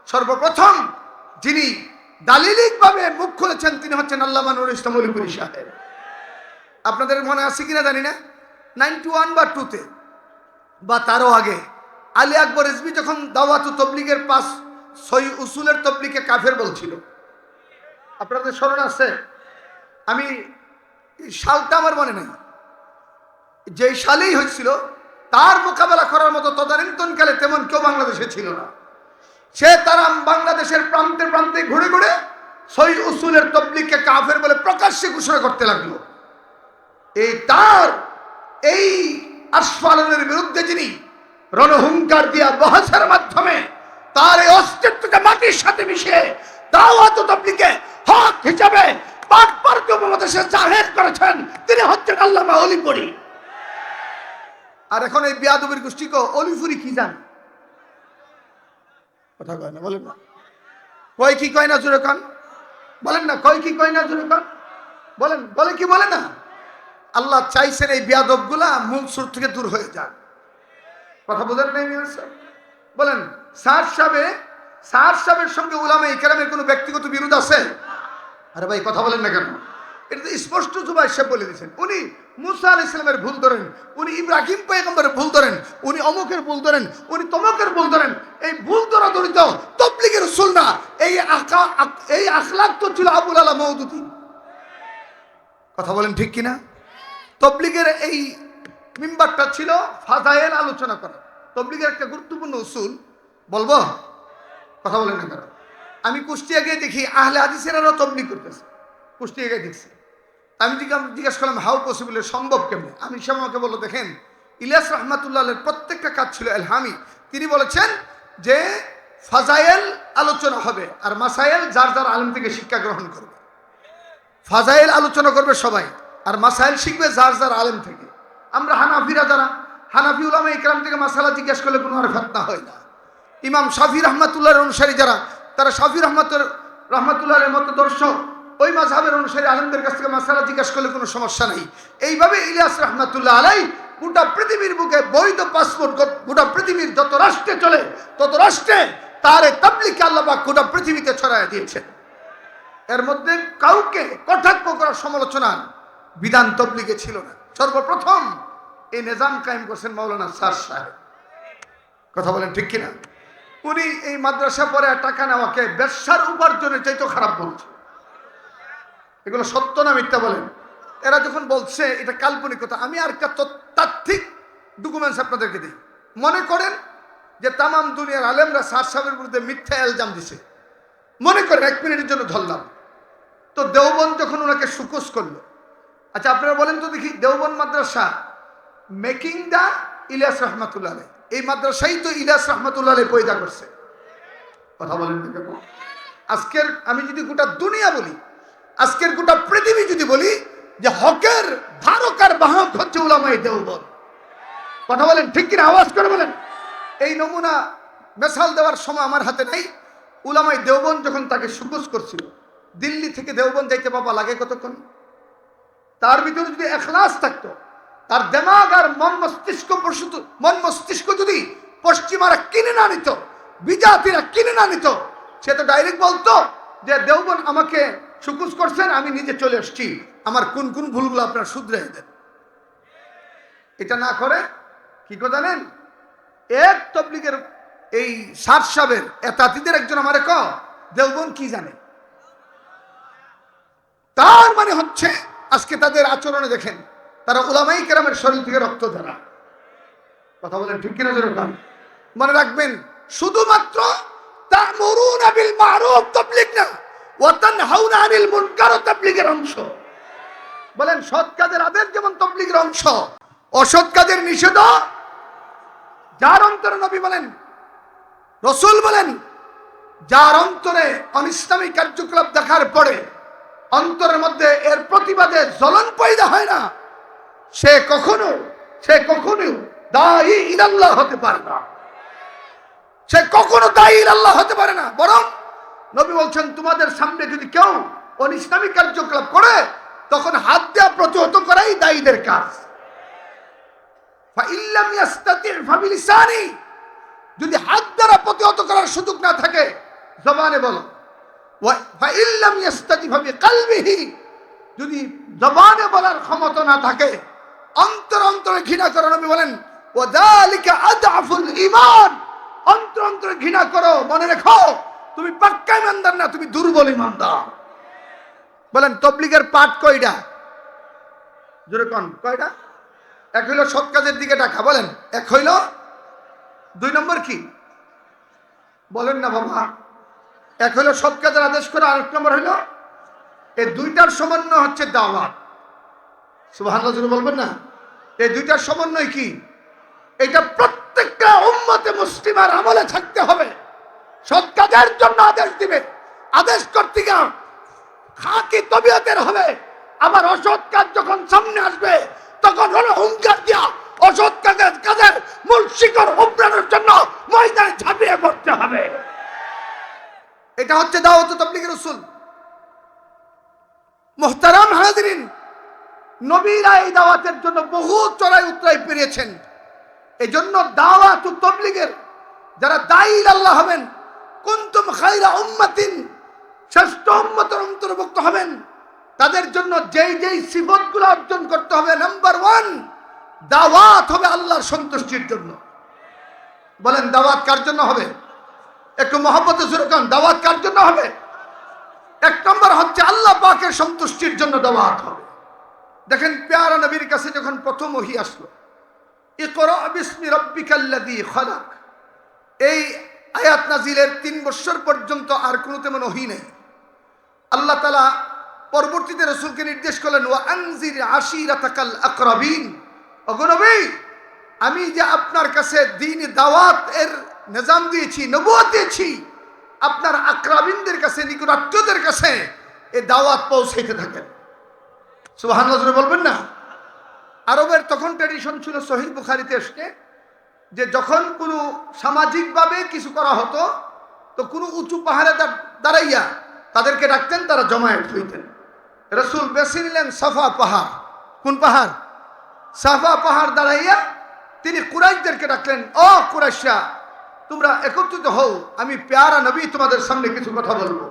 সর্বপ্রথম যিনি দালিলিকভাবে মুখ খুলেছেন তিনি হচ্ছেন আল্লামা নুরুল ইসলাম অলিপুরি সাহেব। আপনাদের মনে আছে কিনা জানি না, 91 বা 2-তে বা তারও আগে আলী আকবর রিজভী যখন দাওয়াত ও তাবলীগের 5-6 উসুলের তাবলীগকে কাফের বলছিল, আপনাদের স্মরণ আছে? আমি সালটা আমার মনে নেই, যেই সালেই হয়েছিল তার মোকাবেলা করার মতো তদানীন্তনকালে তেমন কেউ বাংলাদেশে ছিল না। সে তারা বাংলাদেশের প্রান্তে প্রান্তে ঘুরে ঘুরে 6 উসুলের তাবলীগকে কাফের বলে প্রকাশ্যে ঘোষণা করতে লাগলো। এই আশফালনের বিরুদ্ধে যিনি রণহুঙ্কার দিয়া বহসের মাধ্যমে তার এই অস্তিত্বকে মাটির সাথে মিশিয়ে দাওয়াত ও তাবলীগকে হক হিসাবে পাক-পরকে উপমহাদেশে জাহের করেছেন তিনি হচ্ছেন আল্লামা অলিপুরি। আর এখন এই বিয়াদবির গোষ্ঠীকে অলিপুরি কি জান কথা কয় না, বলেন না কয় কি কয় না জোরে কান বলেন না, কয় কি কয় না জোরে কান বলেন, বলে কি বলে না? আল্লাহ চাইছেন এই বিয়াদবগুলা মূল স্রোত থেকে দূর হয়ে যাক। কথা বোঝেন নাই? বলেন স্যার সাহেবের সঙ্গে উলামায়ে কেরামের কোনো ব্যক্তিগত বিরোধ আছে? আরে ভাই কথা বলেন না কেন? এটা তো স্পষ্ট জুবাই সাহেব বলে দিয়েছেন। উনি মুসা আলাইহিস সালামের ভুল ধরেন, উনি ইব্রাহিম পয়গম্বরের ভুল ধরেন, উনি অমুকের ভুল ধরেন, উনি তমুকের ভুল ধরেন। এই ভুল ধরা দরিত তাবলীগের উসুল না, এই আখলাক তো ছিল আবুল আলা মওদুদি। কথা বলেন ঠিক কিনা? তাবলীগের এই মিম্বারটা ছিল ফাজায়েল আলোচনা করা। তাবলীগের একটা গুরুত্বপূর্ণ উসুল বলবো, কথা বলেন না কেন? আমি কুষ্টিয়া গিয়ে দেখি আহলে হাদিসেরাও তাবলীগ করতেছে, কুষ্টিয়া গিয়ে দেখছি। আমি জিজ্ঞাসা করলাম হাউ পসিবল, সম্ভব কেমন? আমি সে আমাকে বললো দেখেন ইলিয়াস রহমাতুল্লাহ আলাইহির প্রত্যেকটা কাজ ছিল এলহামি। তিনি বলেছেন যে ফাজায়েল আলোচনা হবে আর মাসায়েল যার যার আলেম থেকে শিক্ষা গ্রহণ করবে। ফাজায়েল আলোচনা করবে সবাই আর মাসায়েল শিখবে যার যার আলেম থেকে। আমরা হানাফিরা যারা হানাফি উলামায়ে ইকরাম থেকে মাসালা জিজ্ঞাসা করলে কোনো আর ফতনা হয় না। ইমাম শাফি রহমাতুল্লাহর অনুসারী যারা, তারা শাফি রহমাতুল্লাহের মতদর্শ ওই মাযহাবের অনুসারী আলেমদের কাছ থেকে মাসালা জিজ্ঞাসা করলে কোনো সমস্যা নাই। এইভাবে ইলিয়াস রহমাতুল্লাহ আলাইহি গোটা পৃথিবীর বুকে বৈধ পাসপোর্ট গোটা পৃথিবীর যত রাষ্ট্রে চলে তত রাষ্ট্রে তার এই তাবলীগকে আল্লাহ পাক গোটা পৃথিবীতে ছড়ায় দিয়েছেন। এর মধ্যে কাউকে কটাক্ষ করার সমালোচনা বিধান তাবলীগে ছিল না। সর্বপ্রথম এই নিজাম কায়েম করছেন মাওলানা স্যার সাহেব। কথা বলেন ঠিক কিনা? উনি এই মাদ্রাসা পরে টাকা নেওয়াকে ব্যবসার উপার্জনের চাইতে খারাপ বলছে। এগুলো সত্য না মিথ্যা বলেন? এরা যখন বলছে এটা কাল্পনিকতা, আমি আর একটা তাত্ত্বিক ডকুমেন্টস আপনাদেরকে দিই। মনে করেন যে তামাম দুনিয়ার আলেমরা স্যার সাহেবের বিরুদ্ধে মিথ্যা ইলজাম দিছে, মনে করেন 1 মিনিটের জন্য ধরলাম। তো দেওবন্দ যখন ওনাকে সুকোস করলো, আচ্ছা আপনারা বলেন তো দেখি, দেওবন্দ মাদ্রাসা মেকিং দা ইলিয়াস রহমাতুল্লাহ আলাইহি, এই মাদ্রাসাই তো ইলিয়াস রহমাতুল্লাহ আলাইহি পয়দা করছে। কথা বলেন না কেন? আজকের আমি যদি গোটা দুনিয়া বলি, আজকের গোটা পৃথিবী যদি বলি যে হকের ধারক আর বাহক হচ্ছে উলামায়ে দেওবন্দ। কথা বলেন ঠিক কিনা? আওয়াজ করে বলেন। এই নমুনা মেসাল দেওয়ার সময় আমার হাতে নাই। উলামায়ে দেওবন্দ যখন তাকে সুকোস করছিল, দিল্লি থেকে দেওবন্দ যাইতে বাবা লাগে কতক্ষণ? তার ভিতরে যদি ইখলাস থাকতো, তার দিমাগ আর মন মস্তিষ্ক যদি পশ্চিমারা কিনে না নিত, বিজাতিরা কিনে না নিত, সে তো ডাইরেক্ট বলতো যে দেওবন্দ আমাকে সুকুস করছেন, আমি নিজে চলে আসছি, আমার কোন কোন ভুলগুলো আপনারা শুধরে দেন। এটা না করে কি করে জানেন? এক তাবলীগের এই স্যার সাহেবের এতাতিদের একজন আমারে দেওবন্দ কি জানে। তার মানে হচ্ছে আজকে তাদের আচরণে দেখেন তারা উলামায়ে কেরামের শরীর থেকে রক্ত ঝরা। কথা বলেন ঠিক কিনা জোরে বলেন। মনে রাখবেন শুধুমাত্র তা'মুরুনা বিল মা'রুফ তাবলীগ না, ওয়া তানহাউনা আনিল মুনকার তাবলীগের অংশ। বলেন সৎ কাজের আদেশ যেমন তাবলীগের অংশ, অসৎ কাজের নিষেধ। যার অন্তরে নবী বলেন, রাসূল বলেন, যার অন্তরে অনিসলামী কার্যকলাপ দেখার পরে অন্তরের মধ্যে এর প্রতিবাদে জ্বলন পয়দা হয় না, সে কখনো দায়ী ইলাল্লাহ হতে পারে না। সে কখনো দায়ী ইলাল্লাহ হতে পারে না। বরং নবী বলছেন তোমাদের সামনে যদি কেউ অনিসলামী কার্যকলাপ করে তখন হাত দেওয়া প্রতিহত করাই দায়ীদের কাজ। ফাইল্লাম ইয়াস্তাতি ফাবিলিসানি, যদি হাত দ্বারা প্রতিহত করার সুযোগ না থাকে জবানে বলো। ফাইল্লাম ইয়াস্তাতি ফাবিকালবিহি, যদি জবানে বলার ক্ষমতা না থাকে অন্তরে ঘৃণা করো। নবী বলেন ওয়াযালিকা আদআফুল ঈমান, অন্তরে ঘৃণা করো। মনে রেখো তুমি পাক্কা ইমানদার না, তুমি দুর্বল ইমানদার। বলেন তাবলীগের পাঠ কয়টা? জোরে কোন কয়টা? এক হইল সৎ কাজের দিকে ডাকা, বলেন এক হইল। 2 নম্বর কি বলেন না বাবা? এক হইল সৎ কাজের আদেশ করা, আর 1 নম্বর হইল এই দুইটার সমন্বয় হচ্ছে দাওয়াত। সুবহানাল্লাহ জোরে বলবেন না? এই দুইটার সমন্বয় কি? এটা প্রত্যেকটা উম্মতে মুসলিমার আমলে থাকতে হবে। সৎ কাজের জন্য আদেশ দিবে, আদেশ করতে গিয়ে খাকি তবিয়তের হবে। আবার অসৎ কাজ যখন সামনে আসবে তখন হলো হুঙ্কার দিয়া অসৎ কাজের মূল শিকড় উপড়ানোর জন্য ময়দানে ঝাঁপিয়ে পড়তে হবে। এটা হচ্ছে দাওয়াত তাবলীগের উসুল। মুহতারাম হাজিরিন, নবীরা এই দাওয়াতের জন্য বহু চড়াই উতরাই পেরিয়েছেন। এই জন্য দাওয়াত তাবলীগের যারা দাঈ আল্লাহ হবেন, কুনতুম খায়রা উম্মাতিন, শ্রেষ্ঠ উম্মতের অন্তর্ভুক্ত হবেন, তাদের জন্য যেই যেই সিফতগুলো অর্জন করতে হবে, নাম্বার 1 দাওয়াত হবে আল্লাহর সন্তুষ্টির জন্য। বলেন দাওয়াত কার জন্য হবে? একটু মহব্বতে জোরে কোন, দাওয়াত কার জন্য হবে? 1 নম্বর হচ্ছে আল্লাহ পাকের সন্তুষ্টির জন্য দাওয়াত হবে। দেখেন প্যারা নবীর কাছে যখন প্রথম ওহী আসলো, ইকরা বিসমি রাব্বিকাল্লাযী খালাক, এই আয়াত নাজিলের 3 বছর পর্যন্ত আর কোনো তেমন ওহী নেই। আল্লাহ তাআলা পরবর্তীতে রাসূলকে নির্দেশ করলেন, ওয়া আনজির আশিরাতাকাল আকরাবিন, ওগো নবী, আমি যে আপনার কাছে দ্বীন দাওয়াত এর নিজাম দিয়েছি, নবুয়ত দিয়েছি, আপনার আকরাবিনদের কাছে, নিকটাত্মীয়দের কাছে এই দাওয়াত পৌঁছাইতে থাকেন। সুবহানাল্লাহ বলবেন না? আরবের তখন ট্র্যাডিশন ছিল, সহিহ বুখারীতে এসে, যে যখন কোনো সামাজিকভাবে কিছু করা হতো তো কোনো উঁচু পাহাড়ে দাঁড়াইয়া তাদেরকে ডাকতেন, তারা জমায়েত হইতেন। রাসূল বেছে নিলেন সাফা পাহাড়। কোন পাহাড়? সাফা পাহাড় দাঁড়াইয়া তিনি কুরাইশদেরকে ডাকলেন, ও কুরাইশা, তোমরা একত্রিত হও, আমি প্যারা নবী তোমাদের সামনে কিছু কথা বলবো।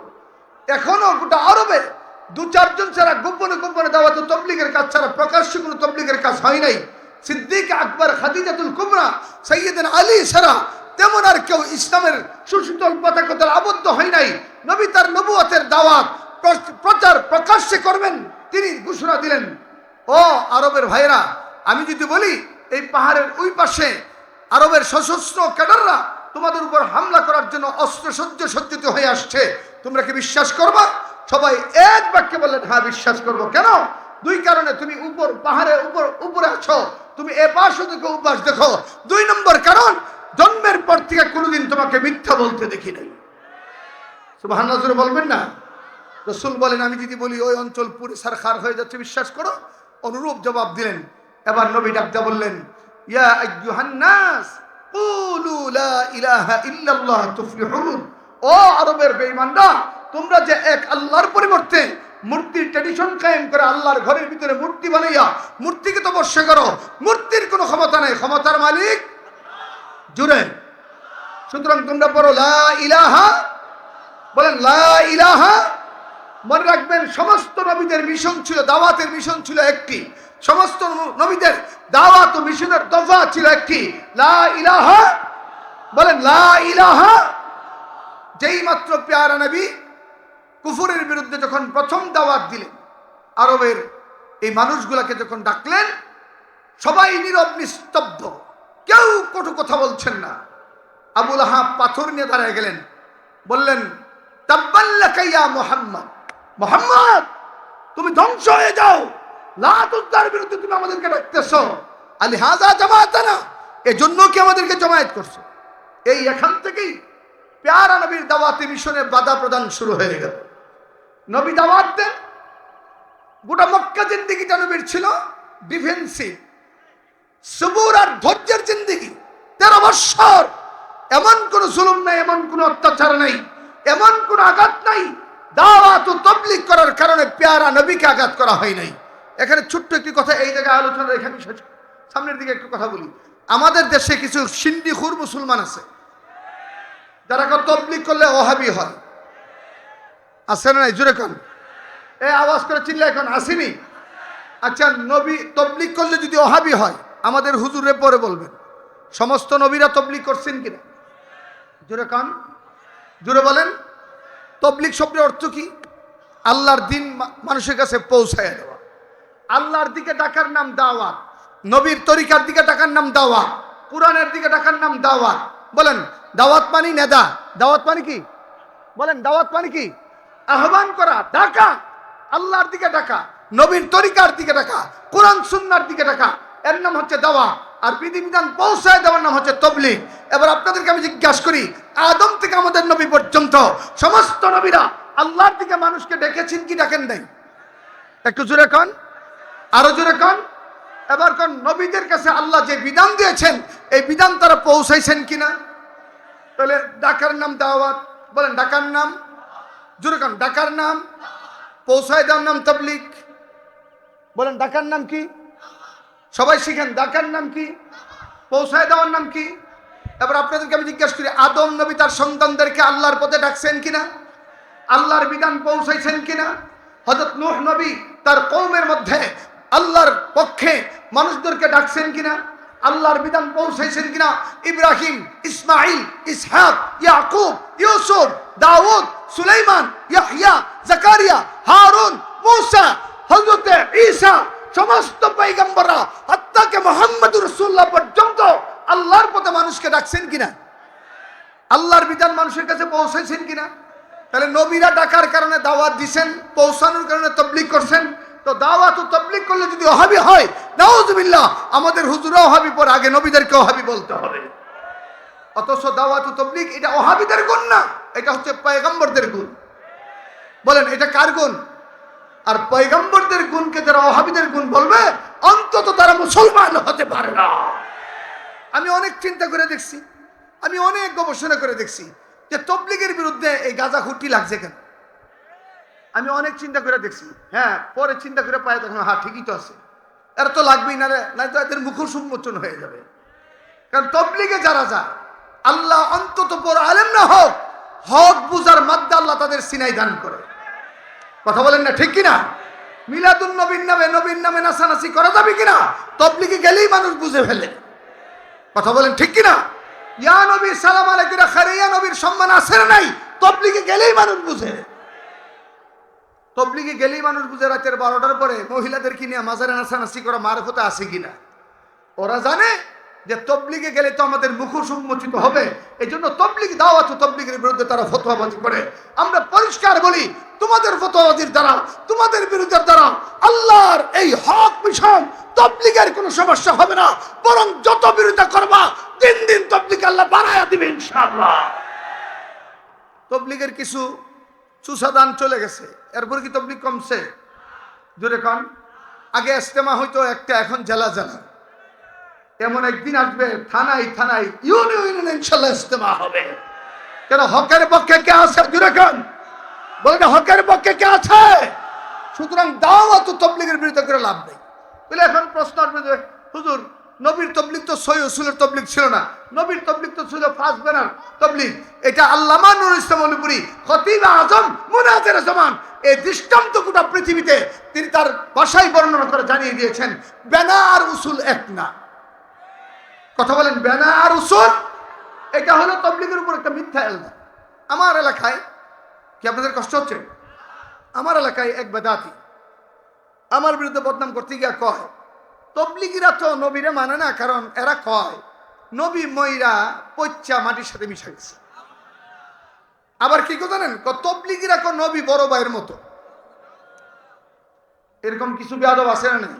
এখনো গোটা আরবে 2-4 জন ছাড়া গোপনে গোপনে দাওয়াত তাবলীগের কাজ ছাড়া প্রকাশ্যে কোনো তাবলীগের কাজ হয় নাই। সিদ্দিক আকবর, খাদিজাতুল কুবরা, সাইয়্যিদনা আলী ছাড়া তেমন আর কেউ ইসলামের সুশীতল পতাকায় আবদ্ধ হয় নাই। নবী তার নবুয়তের দাওয়াত প্রচার প্রকাশ্যে করবেন তিনি ঘোষণা দিলেন, ও আরবের ভাইরা, আমি যদি বলি এই পাহাড়ের ওই পাশে আরবের সশস্ত্র ক্যাডাররা তোমাদের উপর হামলা করার জন্য অস্ত্রসজ্জ সজ্জিত হয়ে আসছে, তোমরা কি বিশ্বাস করবা? সবাই এক বাক্যে বললেন, হ্যাঁ বিশ্বাস করবো। কেন? 2 কারণে। তুমি পাহাড়ের উপরে আছো, তুমি এ পাশও দেখো, ও পাশ দেখো। 2 নম্বর কারণ, জন্মের পর থেকে কোনোদিন তোমাকে মিথ্যা বলতে দেখি নাই। সুবহানাল্লাহ বলবেন না? রাসূল বলেন, আমি যদি বলি ওই অঞ্চল পুরো সারখার হয়ে যাচ্ছে, বিশ্বাস করো? অনুরূপ জবাব দিলেন। এবার নবী ডাকতে বললেন, ইয়া আইয়ুহান নাস কুলু লা ইলাহা ইল্লাল্লাহ তুফলিহুন, ও আরবের বেঈমানরা, তোমরা যে এক আল্লাহর পরিবর্তে মূর্তির ট্র্যাডিশন কায়েম করে আল্লাহর ঘরের ভিতরে মূর্তি বানাইয়া মূর্তিকে তপস্যা করো, মূর্তির কোনো ক্ষমতা নেই, ক্ষমতার মালিক জুড়ে। সুতরাং তোমরা পড়ো লা ইলাহা, বলেন লা ইলাহা। মনে রাখবেন, সমস্ত নবীদের মিশন ছিল, দাওয়াতের মিশন ছিল একটি। সমস্ত নবীদের দাওয়াত ও মিশনের দফা ছিল একটি, লা ইলাহা। বলেন লা ইলাহা। যেই মাত্র প্যারা নবী কুফরের বিরুদ্ধে যখন প্রথম দাওয়াত দিলেন, আরবের এই মানুষগুলাকে যখন ডাকলেন, সবাই নীরব নিস্তব্ধ, কেউ কটু কথা বলছেন না। আবু লাহাব পাথর নিয়ে দাঁড়ায় গেলেন, বললেন, তাব্বাল্লাকা ইয়া মুহাম্মদ, মুহাম্মদ তুমি ধ্বংস হয়ে যাও, লাত উজ্জার বিরুদ্ধে তুমি আমাদেরকে ডাকতেছো, আলিহাযা জামাআতানা, এজন্য কি আমাদেরকে জমায়েত করছো? এই এখান থেকেই প্যারা নবীর দাওয়াতি মিশনে বাধা প্রদান শুরু হয়ে গেল। নবী দাওয়াত দেন, গোটা মক্কা জিন্দেগিটা নবীর ছিল ডিফেন্সিভ, সবুর আর ধৈর্যের জিন্দেগি। 13 বছর এমন কোন জুলুম নাই, এমন কোন অত্যাচার নাই, এমন কোন আঘাত নাই দাওয়াত ও তাবলীগ করার কারণে প্যারা নবীকে আঘাত করা হয় নাই। এখানে ছোট্ট একটি কথা, এই জায়গায় আলোচনা এখানে সামনের দিকে একটু কথা বলি। আমাদের দেশে কিছু সিন্ডিখুর মুসলমান আছে যারা তাবলীগ করলে ওহাবি হয়। আছে না? জোরে কোন, এই আওয়াজ করে চিল্লা এখন আসেনি? আচ্ছা, নবী তাবলীগ করলে যদি ওহাবি হয়, আমাদের হুজুরে পরে বলবেন সমস্ত নবীরা তাবলীগ করছেন কিনা? জোরে কান, জোরে বলেন। তাবলীগ শব্দের অর্থ কি? আল্লাহর দ্বীন মানুষের কাছে পৌঁছায় দেওয়া। আল্লাহর দিকে ডাকার নাম দাওয়াত, নবীর তরিকার দিকে ডাকার নাম দাওয়াত, কোরআনের দিকে ডাকার নাম দাওয়াত। বলেন দাওয়াত মানে নেদা, দাওয়াত মানে কি? বলেন দাওয়াত মানে কি? আহ্বান করা, ডাকা, আল্লাহর দিকে ডাকা, নবীর তরিকার দিকে ডাকা, কোরআন সুন্নাহর দিকে ডাকা, এর নাম হচ্ছে দাওয়াত। আর বিধিবিধান পৌঁছায় দেওয়ার নাম হচ্ছে তাবলীগ। এবার আপনাদেরকে আমি জিজ্ঞাসা করি, আদম থেকে আমাদের নবী পর্যন্ত সমস্ত নবীরা আল্লাহর দিকে মানুষকে ডেকেছেন কি ডাকেন নাই? একটু জোরে কন, আরো জোরে কন। এবার কোন নবীদের কাছে আল্লাহ যে বিধান দিয়েছেন এই বিধান তারা পৌঁছাইছেন কিনা? তাহলে ডাকার নাম দাওয়াত। বলেন ডাকার নাম, জোরে কোন ডাকার নাম, পৌঁছায় দেওয়ার নাম তাবলীগ। বলেন ডাকার নাম কি? সবাই শিখেন ডাকার নাম কি, পৌঁছায় দেওয়ার নাম কি? এবার আপনাদেরকে আমি জিজ্ঞাসা করি, আদম নবী তার সন্তানদেরকে আল্লাহর পথে ডাকছেন কিনা? আল্লাহর বিধান পৌঁছাইছেন কিনা? হযরত নূহ নবী তার কওমের মধ্যে আল্লাহর পক্ষে মানুষদেরকে ডাকছেন কিনা? আল্লাহর বিধান পৌঁছাইছেন কিনা? ইব্রাহিম, ইসমাইল, ইসহাক, ইয়াকুব, ইউসুফ, দাউদ, সুলাইমান, ইয়াহইয়া, জাকারিয়া, হারুন, মূসা, হযরত ঈসা, সমস্ত পয়গম্বররা হাত্তাকে মুহাম্মদুর রাসূলুল্লাহ পর্যন্ত আল্লাহর পথে মানুষকে ডাকছেন কিনা? আল্লাহর বিধান মানুষের কাছে পৌঁছাইছেন কিনা? তাহলে নবীরা ডাকার কারণে দাওয়াত দিবেন, পৌঁছানোর কারণে তাবলীগ করছেন। তো দাওয়াত ও তাবলীগ করলে যদি ওহাবি হয়, নাউজুবিল্লাহ, আমাদের হুজুরা ওহাবি পর আগে নবীদেরকে ওহাবি বলতে হবে। অথচ দাওয়াত ও তাবলীগ এটা ওহাবিদের গুণ না, এটা হচ্ছে পয়গম্বরদের গুণ। বলেন এটা কার গুণ? আর পয়গম্বরদের গুণকে যারা ওহাবিদের গুণ বলবে, অন্তত তারা মুসলমান হতে পারে না। আমি অনেক চিন্তা করে দেখছি, আমি অনেক গবেষণা করে দেখছি যে তাবলীগের বিরুদ্ধে এই গাঁজা খুঁটি লাগছে কেন। আমি অনেক চিন্তা করে দেখছি, হ্যাঁ, পরে চিন্তা করে পাই তখন হ্যাঁ ঠিকই তো আছে, এরা তো লাগবেই না রে, নাই তো এদের মুখোশ উন্মোচন হয়ে যাবে। কারণ তাবলীগে যারা যায়, আল্লাহ অন্তত পর আলেম না হোক, হক বুঝার মাধ্যমে আল্লাহ তাদের সিনাই দান করে। কথা বলেন না ঠিক কিনা? মিলাদুন নবীর নামে নাচানাচি করা যাবে কিনা? তাবলীগে গেলেই মানুষ বুঝে ফেলে। কথা বলেন ঠিক কিনা? ইয়া নবী সালাম আলাইকুম খারিয়া নবীর সম্মান আছে না নাই? তাবলীগে গেলেই মানুষ বুঝে। তাবলীগে গেলেই মানুষ বুঝে রাতের 12টার পরে মহিলাদের কি নিয়ে মাজারে নাচানাচি করা মারফতে আছে কিনা। ওরা জানে যে তাবলীগে গেলে তো আমাদের মুখোশ উন্মোচিত হবে, এই জন্য তাবলীগ দাওয়াত ও তাবলীগের বিরুদ্ধে তারা ফতোয়াবাজি করে। আমরা পরিষ্কার বলি, তোমাদের ফতোয়াবাজির দ্বারা, তোমাদের বিরুদ্ধে দ্বারা আল্লাহর এই হক মিশন তাবলীগের কোনো সমস্যা হবে না, বরং যত বিরোধিতা করবা দিন দিন তাবলীগ আল্লাহ বাড়ায়া দিবে ইনশাআল্লাহ। তাবলীগের কিছু সুসাদান চলে গেছে, এরপর কি তাবলীগ কমছে? জোরে কন। আগে ইজতেমা হইতো একটা, এখন জেলা জেলা। এমন একদিন আসবে থানায় থানায় ইউনিয়নে ইনশাআল্লাহ ইজতেমা হবে। কেন? হকের পক্ষে কে আছে? জোরে কন। বলেন হকের পক্ষে কে আছে? সুতরাং দাওয়াত ও তাবলীগের বিরুদ্ধে করে লাভ নেই। বলে এখন প্রশ্ন আসবে যে হুজুর, নবীর তাবলীগ তো সহিহ রাসূলের তাবলীগ ছিল না, নবীর তাবলীগ তো ছিল ফার্স্ট ব্যানার তাবলীগ। এটা আল্লামা নুরুল ইসলাম আলিপুরী খতিব আজম মুনাজির জামান এই দৃষ্টান্ত গোটা পৃথিবীতে তিনি তার ভাষায় বর্ণনা করে জানিয়ে দিয়েছেন, ব্যানা আর উসুল এক না। কথা বলেন, ব্যানা আর উসুল এটা হলো তাবলীগের উপর একটা মিথ্যা ইলজাম। আমার এলাকায় কি আপনাদের কষ্ট হচ্ছে? আমার এলাকায় এক বেদাতি আমার বিরুদ্ধে বদনাম করতে গিয়ে কয় তাবলীগীরা তো নবীরে মানে না, কারণ এরা কয় নবী ময়রা পচ্চা মাটির সাথে মিশে গেছে। আবার কি জানেন, তাবলীগীরা কয় নবী বড় ভাইয়ের মতো। এরকম কিছু বেয়াদব আছে না নাই?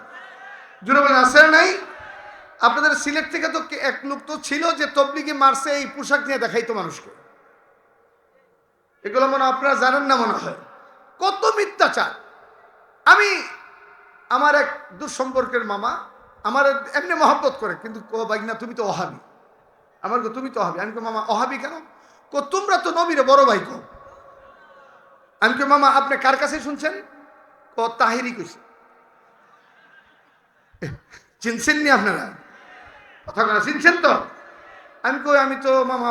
জুড়ে বলেন আছে না নাই? আপনাদের সিলেট থেকে তো এক লোক তো ছিল যে তাবলীগে মারছে এই পোশাক নিয়ে দেখাইতো মানুষকে। এগুলো মনে আপনারা জানেন না মনে হয়। কত মিথ্যাচার। আমি আমার এক দুঃসম্পর্কের মামা আমার এমনি মহব্বত করে, কিন্তু ভাই না তুমি তো ওহাবি। আমার তুমি তো ওহাবি। আমি কো মামা ওহাবি কেন? তোমরা তো নবীরে বড় ভাই কো। আমি কো মামা আপনি কার কাছে শুনছেন? তাহিরি কইছে। চিনছেন নি আপনারা? কথা বলা চিনছেন তো? আমি কই আমি তো মামা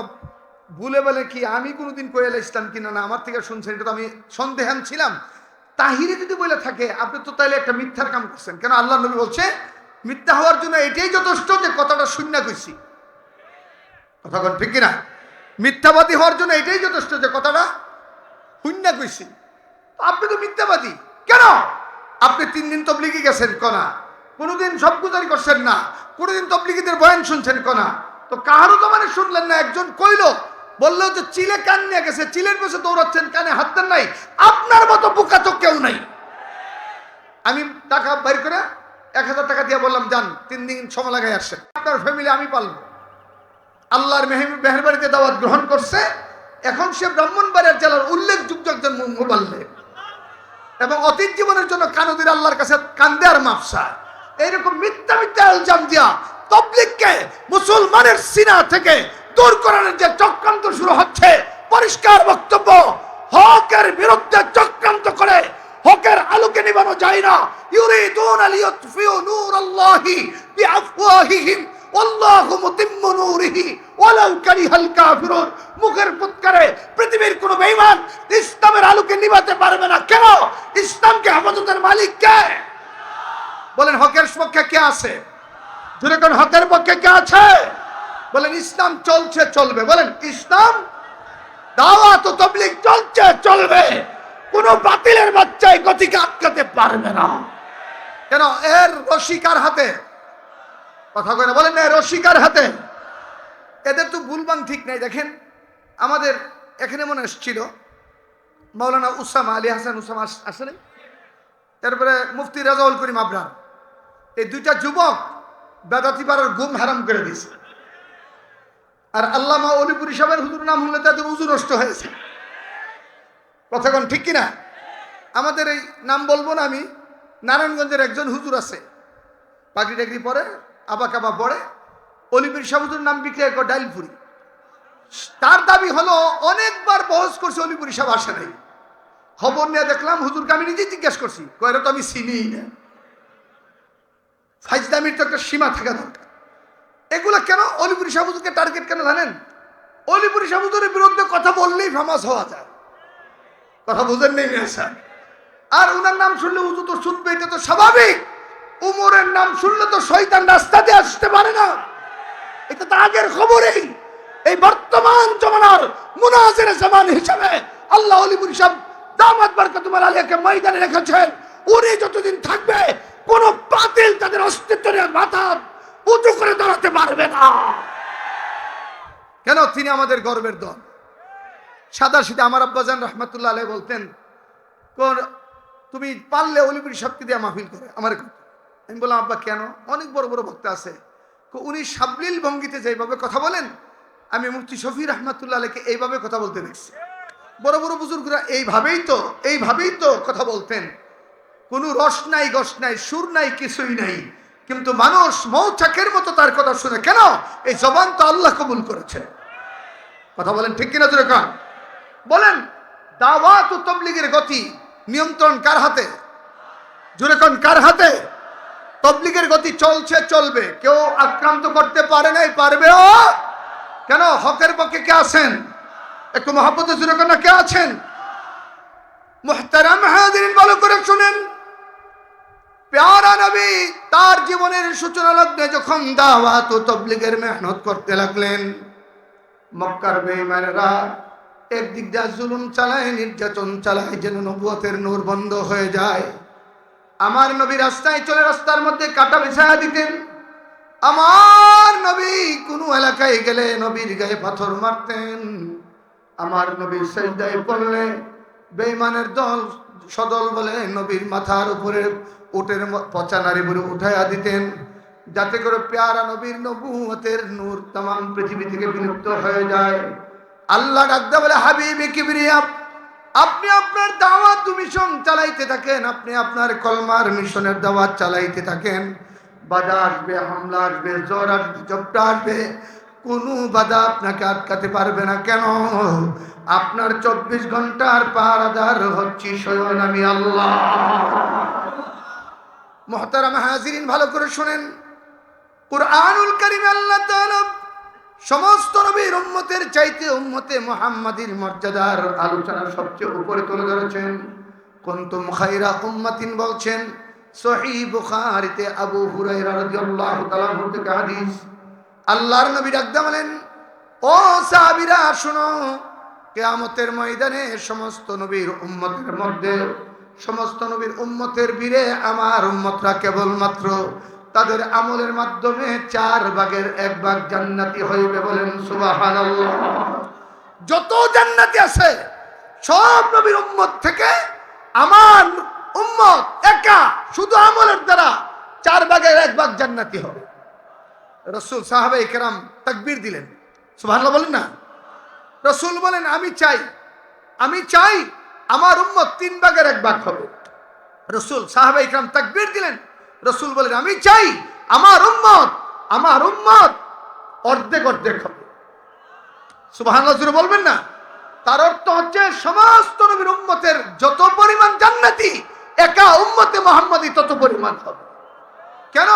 ভুলে বলে কি আমি কোনোদিন কইলে ইসলাম কিনা না, আমার থেকে শুনছেন, এটা তো আমি সন্দেহান ছিলাম। তাহিরি যদি বলে থাকে আপনি তো তাইলে একটা মিথ্যার কাম করছেন। কেন? আল্লাহ নবী বলছে মিথ্যা হওয়ার জন্য এটাই যথেষ্ট যে কথাটা শূন্য কইছি। কথা বল ঠিক কিনা? মিথ্যাবাদী হওয়ার জন্য এটাই যথেষ্ট যে কথাটা শূন্য কইছি। আপনি তো মিথ্যাবাদী। কেন? আপনি 3 দিন তাবলীগে গেছেন কনা, কোনোদিন সবগুজারি করছেন না, কোনোদিন তাবলীগীদের বয়ান শুনছেন কনা, তো কাহারও তো মানে শুনলেন না। একজন কইলো বললো যে চিলে কান নিয়ে গেছে, চিলের পেছনে দৌড়াচ্ছেন, কানে হাত দেন নাই। আপনার মতো বোকা তো কেউ নাই। আমি টাকা বাইর করে 1000 টাকা দিয়ে বললাম যান 3 দিন সময় লাগাই আসছেন, আপনার ফ্যামিলি আমি পালবো। আল্লাহর মেহরবানিতে দাওয়াত গ্রহণ করছে, এখন সে ব্রাহ্মণবাড়িয়ার জেলার উল্লেখযোগ্য একজন মুবাল্লিগ এবং অতীত জীবনের জন্য কানুদের আল্লাহর কাছে কান্দে আর মাফসা। এইরকম মিথ্যা মিথ্যা ইলজাম দিয়া তাবলীগকে মুসলমানের সিনা থেকে দূর করানোর যে চক্রান্ত শুরু হচ্ছে, পরিষ্কার বক্তব্য, হকের বিরুদ্ধে চক্রান্ত করে হকের আলোকে নিভানো যায় না। ইউরিদুনা লিইউতফিউ নূরাল্লাহি বিআফওয়াহিহিম ওয়াল্লাহু মুতিম্মু নূরিহি ওয়ালাউ কারিহাল কাফিরুন। মুখের ফুৎকারে পৃথিবীর কোন বেঈমান ইসলামের আলোকে নিভাতে পারবে না। কেন? ইসলামকে হেফাজতের মালিক কে? বলেন হকের পক্ষে কে আছে? জোরে কোন হকের পক্ষে কে আছে? বলেন ইসলাম চলছে, চলবে। বলেন ইসলাম, দাওয়াত ও তাবলীগ চলছে, চলবে। কোন বাতিলের বাচ্চা এই গতিকে আটকাতে পারবে না। কেন? এর রশিকার হাতে। কথা কয় না? বলেন না, রশিকার হাতে। এদের তো ভুলবান ঠিক নাই। দেখেন আমাদের এখানে মনে এসেছিল মাওলানা উসামা আলী হাসান উসামা আসলে, তারপরে মুফতি রাজাউল করিম আবরার, এই দুইটা যুবক বেদাতি পাড়ার ঘুম হারাম করে দিয়েছে। আর আল্লামা অলিপুরি সাহেবের হুজুর নাম হলে তাদের উজু নষ্ট হয়েছে। কথা কোন ঠিক কিনা? আমাদের এই নাম বলবো না আমি, নারায়ণগঞ্জের একজন হুজুর আছে, পাগড়ি টাগড়ি পরে, আবা কাবা পড়ে, অলিপুরি সাহেব হুজুর নাম বিক্রি করে ডাইলপুরি। তার দাবি হলো অনেকবার বহস করছে, অলিপুরি সাহেব আসে নাই। খবর নিয়ে দেখলাম হুজুরকে আমি নিজেই জিজ্ঞেস করছি, কয়রা তো আমি চিনি না। ফাইজদামির তো একটা সীমা থাকা দরকার। এগুলো কেন? অলিপুরি সাহেব হুজুরকে টার্গেট কেন জানেন? অলিপুরি সাহেব হুজুরের বিরুদ্ধে কথা বললেই ফেমাস হওয়া যায়। কথা বুঝেন নেই স্যার? আর উনার নাম শুনলে উজু তো ছুটবে, এটা তো স্বাভাবিক। উমরের নাম শুনলে তো শয়তান রাস্তাতে আসতে পারে না, এটা তো আগের খবরেই। এই বর্তমান জমানার মুনাজির জামান হিসেবে আল্লাহ অলিপুরি সাহেব দামাত বরকতুল আলিয়াকে ময়দানে রেখেছেন। উনি যতদিন থাকবে কোন বাতিল তাদের অস্তিত্ব নিয়ে মাথা উঁচু করে দাঁড়াতে পারবে না। কেন? তিনি আমাদের গর্বের দল। সাদা সিধা আমার আব্বাজান রহমতুল্লাহ আলাইহি বলতেন, তুমি পারলে অলিপুরি সাহেবকে দিয়ে মাহফিল করে আমার। আমি বললাম আব্বা কেন? অনেক বড় বড় বক্তা আছে, উনি সাবলীল ভঙ্গিতে যেভাবে কথা বলেন, আমি মুফতি শফি রহমতুল্লাহ আলাইহিকে এইভাবে কথা বলতে দেখছি। বড় বড় বুজুর্গরা এইভাবেই তো কথা বলতেন। কোনো রস নাই, গস নাই, সুর নাই, কিছুই নাই, কিন্তু মানুষ মৌচাকের মতো তার কথা শুনে। কেন? এই জবান তো আল্লাহ কবুল করেছে। কথা বলেন ঠিক কিনা? জোরে কান বলেন। দাওয়াত ও তাবলীগের গতি নিয়ন্ত্রণ কার হাতে? জোরে কান কার হাতে? তাবলীগের গতি চলছে, চলবে। কেউ আক্রান্ত করতে পারে নাই, পারবেও। কেন? হকের পক্ষে কে আছেন? একটু মহব্বতে জোরে কান কে আছেন? মুহতারাম হাজিরিন, ভালো করে শুনেন। প্যারা নবী তার জীবনের সূচনা লগ্নে যখন দাওয়াত ও তাবলীগের মেহনত করতে লাগলেন, মক্কার বেঈমানেরা একদিক দিয়ে জুলুম চালায়, নির্যাতন চালায়, যেন নবুয়তের নূর বন্ধ হয়ে যায়। আমার নবী রাস্তায় চলে রাস্তার মধ্যে কাটা বিছায়া দিতেন। আমার নবী কোন এলাকায় গেলে নবীর গায়ে পাথর মারতেন। আমার নবী সিজদায় পড়লে বেঈমানের দল সদল বলে নবীর মাথার উপরে উটের পচা নারী বলে উঠাইয়া দিতেন, যাতে করে প্যারা নবীর নবুয়তের নূর तमाम পৃথিবী থেকে বিলুপ্ত হয়ে যায়। আল্লাহ ডাকতে বলে, হাবিবি কিবরিয়া, আপনি আপনার দাওয়াত মিশন চালাইতে থাকেন, আপনি আপনার কলমার মিশনের দাওয়াত চালাইতে থাকেন। বাধা আসবে, হামলা আসবে, জ্বর আসবে, ঝড়টা আসবে, কোনো বাধা আপনাকে আটকাতে পারবে না। কেন? আপনার 24 ঘন্টার পাহারাদার হচ্ছি স্বয়ং আমি আল্লাহ। মুহতারাম হাজিরিন, ভালো করে শুনেন। কুরআনুল কারীমে আল্লাহ তাআলা সমস্ত নবীর উম্মতের চাইতে উম্মতে মুহাম্মাদির মর্যাদার আলোচনা সবচেয়ে উপরে তুলে ধরেছেন। কুনতুম খায়রা উম্মাতিন বলছেন সহিহ বুখারীতে আবু হুরায়রা রাদিয়াল্লাহু তাআলা থেকে হাদিস। আল্লাহর নবী ডাকতে বলেন, ও সাহাবীরা শুনো, কিয়ামতের ময়দানে সমস্ত নবীর উম্মতের মধ্যে, সমস্ত নবীর উম্মতের ভিড়ে আমার উম্মতরা কেবলমাত্র তাদের আমলের মাধ্যমে 4 ভাগের 1 ভাগ জান্নাতি হইবে। বলেন সুবহানাল্লাহ। যত জান্নাতি আছে সব নবীর উম্মত থেকে আমার উম্মত একা শুধু আমলের দ্বারা 4 ভাগের 1 ভাগ জান্নাতি হবে। রাসূল সাহাবায়ে কেরাম তাকবীর দিলেন, সুবহানাল্লাহ বলেন না। রাসূল বলেন আমি চাই আমার উম্মত 3 ভাগের 1 ভাগ হবে। রাসূল সাহাবায়ে ইকরাম তাকবীর দিলেন। রাসূল বলেন আমি চাই আমার উম্মত অর্ধেক হবে। সুবহানাল্লাহ জোরে বলবেন না? তার অর্থ হচ্ছে সমস্ত নবীর উম্মতের যত পরিমাণ জান্নাতি, একা উম্মতে মুহাম্মাদি তত পরিমাণ হবে। কেন?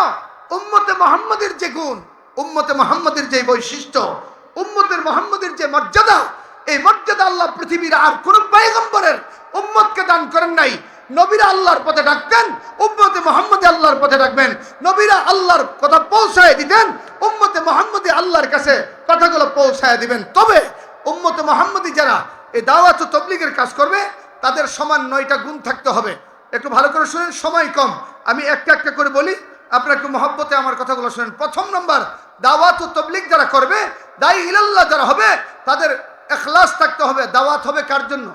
উম্মতে মুহাম্মাদের যে গুণ, উম্মতে মুহাম্মাদের যে বৈশিষ্ট্য, উম্মতের মুহাম্মাদের যে মর্যাদা, এই মর্যাদা আল্লাহ পৃথিবীর আর কোন পয়গম্বরের উম্মতকে দান করেন নাই। নবীরা আল্লাহর পথে ডাকতেন, উম্মতে মুহাম্মাদি আল্লাহর পথে ডাকবেন। নবীরা আল্লাহর কথা পৌঁছায় দিতেন, উম্মতে মুহাম্মাদি আল্লাহর কাছে কথাগুলো পৌঁছায় দিবেন। তবে উম্মতে মুহাম্মাদি যারা এই দাওয়াত ও তাবলীগের কাজ করবে, তাদের সমান 9টা গুণ থাকতে হবে। একটু ভালো করে শুনেন, সময় কম, আমি একটা একটা করে বলি, আপনারা একটু মহব্বতে আমার কথাগুলো শুনেন। প্রথম নম্বর, দাওয়াত ও তাবলীগ যারা করবে, দাঈ ইলাল্লাহ যারা হবে, তাদের ইখলাস থাকতে হবে। দাওয়াত হবে কার জন্য?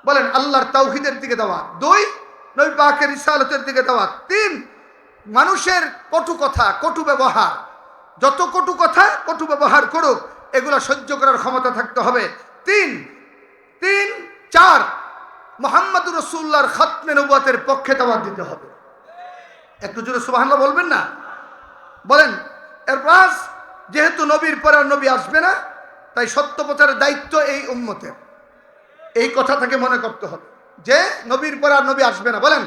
বলেন, আল্লাহর তাওহীদের দিকে দাওয়াত। 2, নবী পাকের রিসালাতের দিকে দাওয়াত। 3, মানুষের কটু কথা, কটু ব্যবহার, যত কটু কথা, কটু ব্যবহার করুক, এগুলো সহ্য করার ক্ষমতা থাকতে হবে। 4, মুহাম্মদুর রাসূলুল্লাহর খাতমে নবুয়তের পক্ষে দাওয়াত দিতে হবে। একটু জোরে সুবহানাল্লাহ বলবেন না? বলেন। এরপর যেহেতু নবীর পরে আর নবী আসবে না, তাই সত্য প্রচারের দায়িত্ব এই উম্মতের। এই কথাটাকে মনে করতে হবে যে নবীর পরে আর নবী আসবে না। বলেন,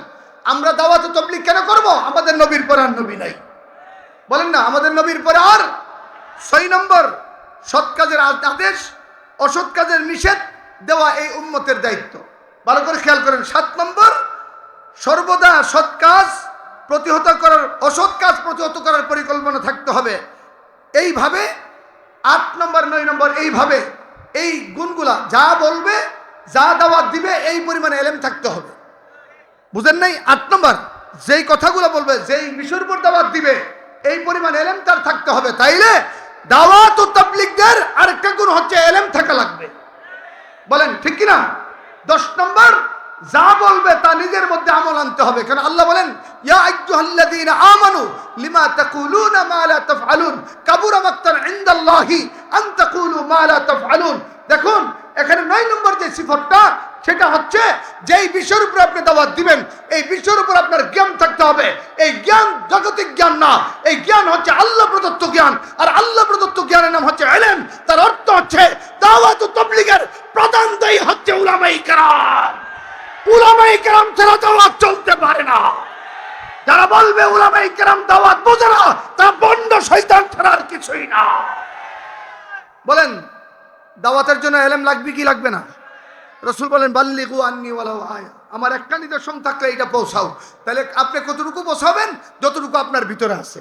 আমরা দাওয়াত ও তাবলীগ কেন করব? আমাদের নবীর পরে আর নবী নাই। বলেন না, আমাদের নবীর পরে আর। 6 নম্বর, সৎ কাজের আদেশ, অসৎ কাজের নিষেধ দেওয়া এই উম্মতের দায়িত্ব। ভালো করে খেয়াল করেন। 7 নম্বর, সর্বদা সৎ কাজ প্রতিহত করার, অসৎ কাজ প্রতিহত করার পরিকল্পনা থাকতে হবে। এইভাবে 8 নম্বর 9 নম্বর, এইভাবে এই গুণগুলা যা বলবে, যা দাওয়াত দিবে, এই পরিমাণে ইলম থাকতে হবে। বুঝেন নাই? 8 নম্বর, যেই কথাগুলো বলবে, যেই বিষয়ের উপর দাওয়াত দিবে, এই পরিমাণ ইলম তার থাকতে হবে। তাইলে দাওয়াত ও তাবলীগের আরেকটা গুণ হচ্ছে ইলম থাকা লাগবে। বলেন ঠিক কি না? 10 নম্বর, যা বলবে তা নিজের মধ্যে আমল আনতে হবে। কারণ আল্লাহ বলেন, ইয়া আইয়ুহাল্লাযীনা আমানু লিমা তাকুলুনা মা লা তাফআলুন কাবুরা মাকতান ইনদাল্লাহি আন তাকুলু মা লা তাফআলুন। দেখুন, এখানে 9 নম্বর যে সিফতটা, সেটা হচ্ছে যেই বিষয়ের উপর আপনি দাওয়াত দিবেন, এই বিষয়ের উপর আপনার জ্ঞান থাকতে হবে। এই জ্ঞান জাগতিক জ্ঞান না, এই জ্ঞান হচ্ছে আল্লাহ প্রদত্ত জ্ঞান। আর আল্লাহ প্রদত্ত জ্ঞানের নাম হচ্ছে ইলম। তার অর্থ হচ্ছে দাওয়াত ও তাবলীগের প্রধান দায়ী হচ্ছে উলামায়ে কেরাম। উলামায়ে কেরাম ছাড়া দাওয়াত চলতে পারে না। যারা বলবে উলামায়ে কেরাম দাওয়াত বোঝে না, তারা বন্ড শয়তান ছাড়া আর কিছুই না। বলেন, দাওয়াতের জন্য ইলম লাগবে কি লাগবে না? রাসূল বলেন, বাল্লিগু আন্নী ওয়ালাউ আয়া, আমার একটা নিদর্শন থাকলে এটা পৌঁছাও। তাহলে আপনি কতটুকু পৌঁছাবেন? যতটুকু আপনার ভিতরে আছে।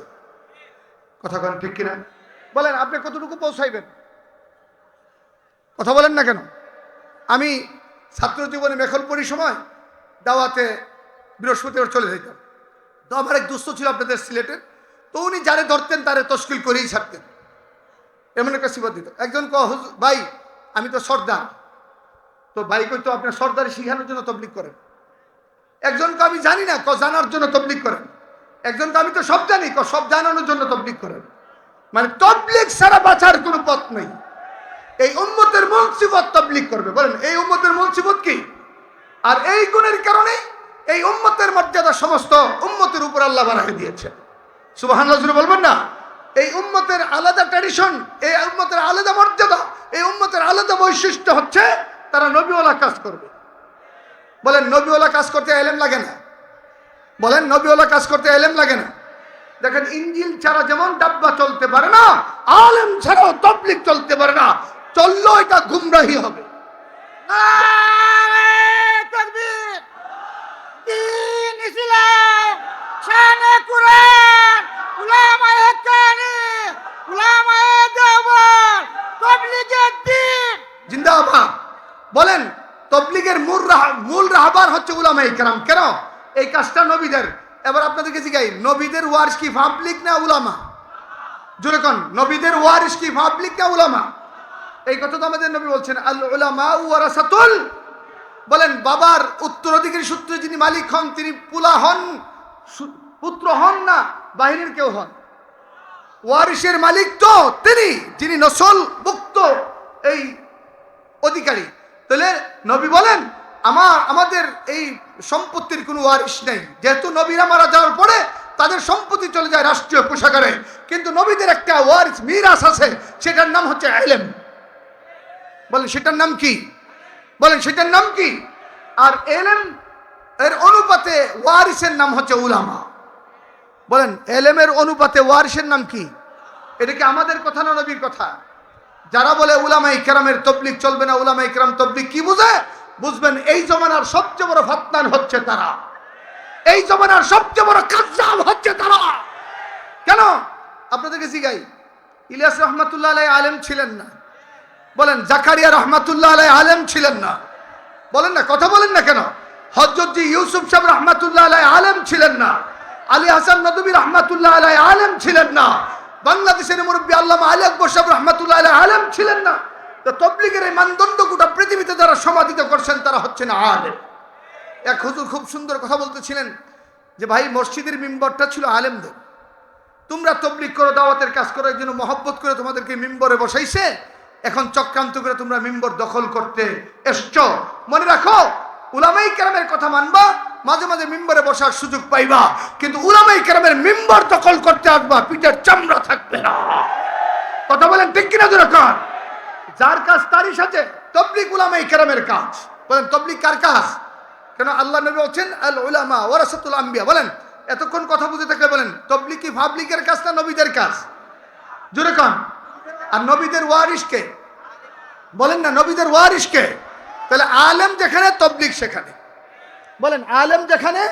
কথা বলেন ঠিক কিনা? বলেন, আপনি কতটুকু পৌঁছাইবেন? কথা বলেন না কেন? আমি ছাত্র জীবনে মেখলপুরি সময় দাওয়াতে বৃহস্পতিবার চলে যেতাম। তো আমার এক দোস্ত ছিল আপনাদের সিলেটের, তো উনি যারে ধরতেন তারে তশকিল করেই ছাড়তেন, এমন একটা সিফত দিত। একজন ভাই আমি তো সর্দার, তো ভাই কইতো আপনার সর্দারি শিখানোর জন্য তাবলীগ করেন। একজনকে আমি জানি না, জানার জন্য তাবলীগ করেন। একজনকে আমি তো সব জানি, সব জানানোর জন্য তাবলীগ করেন। মানে তাবলীগ ছাড়া বাঁচার কোনো পথ নেই। এই উম্মতের মূল সিফত তাবলীগ করবে। বলেন, এই উম্মতের মূল সিফত কি? আর এই গুণের কারণে এই উম্মতের মর্যাদা সমস্ত উম্মতের উপর আল্লাহ বাড়ায় দিয়েছেন। সুবহানাল্লাহ বলবেন না? এই উম্মতের আলাদা ট্র্যাডিশন, এই উম্মতের আলাদা মর্যাদা, এই উম্মতের আলাদা বৈশিষ্ট্য হচ্ছে তারা নবীওয়ালা কাজ করবে। বলেন, নবীওয়ালা কাজ করতে ইলম লাগে না? বলেন, নবীওয়ালা কাজ করতে ইলম লাগে না? দেখেন, ইনজিল ছাড়া যেমন ডাব্বা চলতে পারে না, আলেম ছাড়াও তাবলীগ চলতে পারে না। চললেও এটা গুমরাহি হবে। নারে তাকবীর! দ্বীন ইসলাম, শানে কুরআন, উলামায়ে কেরাম, উলামায়ে দেওবন্দ, তাবলীগের দ্বীন জিন্দাবাদ। বলেন, তাবলীগের মূল রাহবার হচ্ছে উলামায়ে কেরাম। কেন? এই কাজটা নবীদের। এবার আপনাদেরকে জিজ্ঞাই, নবীদের ওয়ারিস কি পাবলিক না উলামা? জোরে কোন, নবীদের ওয়ারিস কি পাবলিক না উলামা? এই কথা তো আমাদের নবী বলছেন, আল উলামা ওয়ারাসাতুল। বলেন, বাবার উত্তরাধিকারী সূত্রে যিনি মালিক হন, তিনি পুত্র হন না বাহিরের কেউ হন। ওয়ারিসের মালিক তো তিনি, যিনি নসল মুক্ত এই অধিকারী। তাহলে নবী বলেন আমাদের এই সম্পত্তির কোনো ওয়ারিশ নেই, যেহেতু নবীরা মারা যাওয়ার পরে তাদের সম্পত্তি চলে যায় রাষ্ট্রীয় কোষাগারে, কিন্তু নবীদের একটা ওয়ারিস মিরাস আছে, সেটার নাম হচ্ছে ইলম। বলেন সেটার নাম কি? বলেন সেটার নাম কি? আর ইলম এর অনুপাতে ওয়ারিসের নাম হচ্ছে উলামা। বলেন ইলমের অনুপাতে ওয়ারিসের নাম কি? এটা কি আমাদের কথা না নবীর কথা? যারা বলে উলামায়ে কেরামের তাবলীগ চলবে না, উলামায়ে কেরাম তাবলীগ কি বুঝে? বুঝবেন এই জমানার সবচেয়ে বড় ফাতনান হচ্ছে তারা, এই জমানার সবচেয়ে বড় কাজ্জাব হচ্ছে তারা। কেন? আপনাদেরকে জিগাই, ইলিয়াস রহমাতুল্লাহ আলাইহি আলেম ছিলেন না? বলেন জাকারিয়া রহমাতুল্লাহ আলাইহি আলেম ছিলেন না? বলেন না, কথা বলেন না কেন? হযরত জি ইউসুফ সাহেব রহমাতুল্লাহ আলাইহি আলেম ছিলেন না? আলী হাসান নদভী রহমাতুল্লাহ আলাইহি আলেম ছিলেন না? বাংলাদেশের মুরব্বী আল্লামা আলী আকবর সাহেব রহমাতুল্লাহ আলাইহি আলেম ছিলেন না? তো তাবলীগের এই মানদণ্ড গোটা পৃথিবীতে যারা সমাধিত করছেন তারা হচ্ছেন আলেম। এক হুজুর খুব সুন্দর কথা বলতেছিলেন যে ভাই মসজিদের মিম্বরটা ছিল আলেমদের, তোমরা তাবলীগ করো, দাওয়াতের কাজ করো, এর জন্য মহব্বত করে তোমাদেরকে মিম্বরে বসাইছে, এখন চক্রান্ত করে তোমরা মিম্বর দখল করতে এসছো। মনে রাখো উলামায়ে কেরামের কথা মানবা, মাঝে মাঝে মিম্বরে বসার সুযোগ পাইবা, কিন্তু উলামায়ে কেরামের মিম্বর দখল করতে আসবা, পিঠের চামড়া থাকবে না। কথা বলেন ঠিক কিনা? দরকার যার কাজ তারই সাথে। তাবলীগ উলামায়ে কেরামের কাজ। বলেন তাবলীগ কার কাজ? কেন আল্লাহ নবী বলেন আল উলামা ওয়ারাসাতুল আম্বিয়া। বলেন এতক্ষণ কথা বুঝে থাকলে বলেন তাবলীগ কি পাবলিকের কাজ না নবীদের কাজ? জোরে কোন। আর নবীদের ওয়ারিস কে? বলেন না, নবীদের ওয়ারিস কে? তাহলে আলেম যেখানে তাবলীগ সেখানে। বলেন আলেম যেখানে,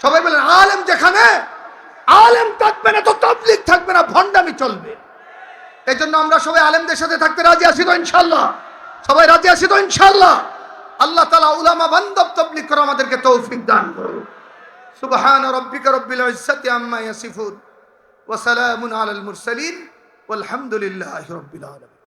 সবাই বলেন আলেম যেখানে, আলেম থাকবে না তো তাবলীগ থাকবে না, ভণ্ডামি চলবে। এই জন্য আমরা সবাই আলেমদের সাথে থাকতে রাজি আছি তো ইনশাআল্লাহ? সবাই রাজি আছি তো ইনশাআল্লাহ? আল্লাহ তাআলা উলামা বান্ধব তাবলীগ করে আমাদেরকে তৌফিক দান করুন। সুবহান রাব্বিকা রাব্বিল ইজ্জাতি আম্মা ইয়াসিফুন ওয়া সালামুন আলাল মুরসালিন ওয়ালহামদুলিল্লাহি রাব্বিল আলামিন।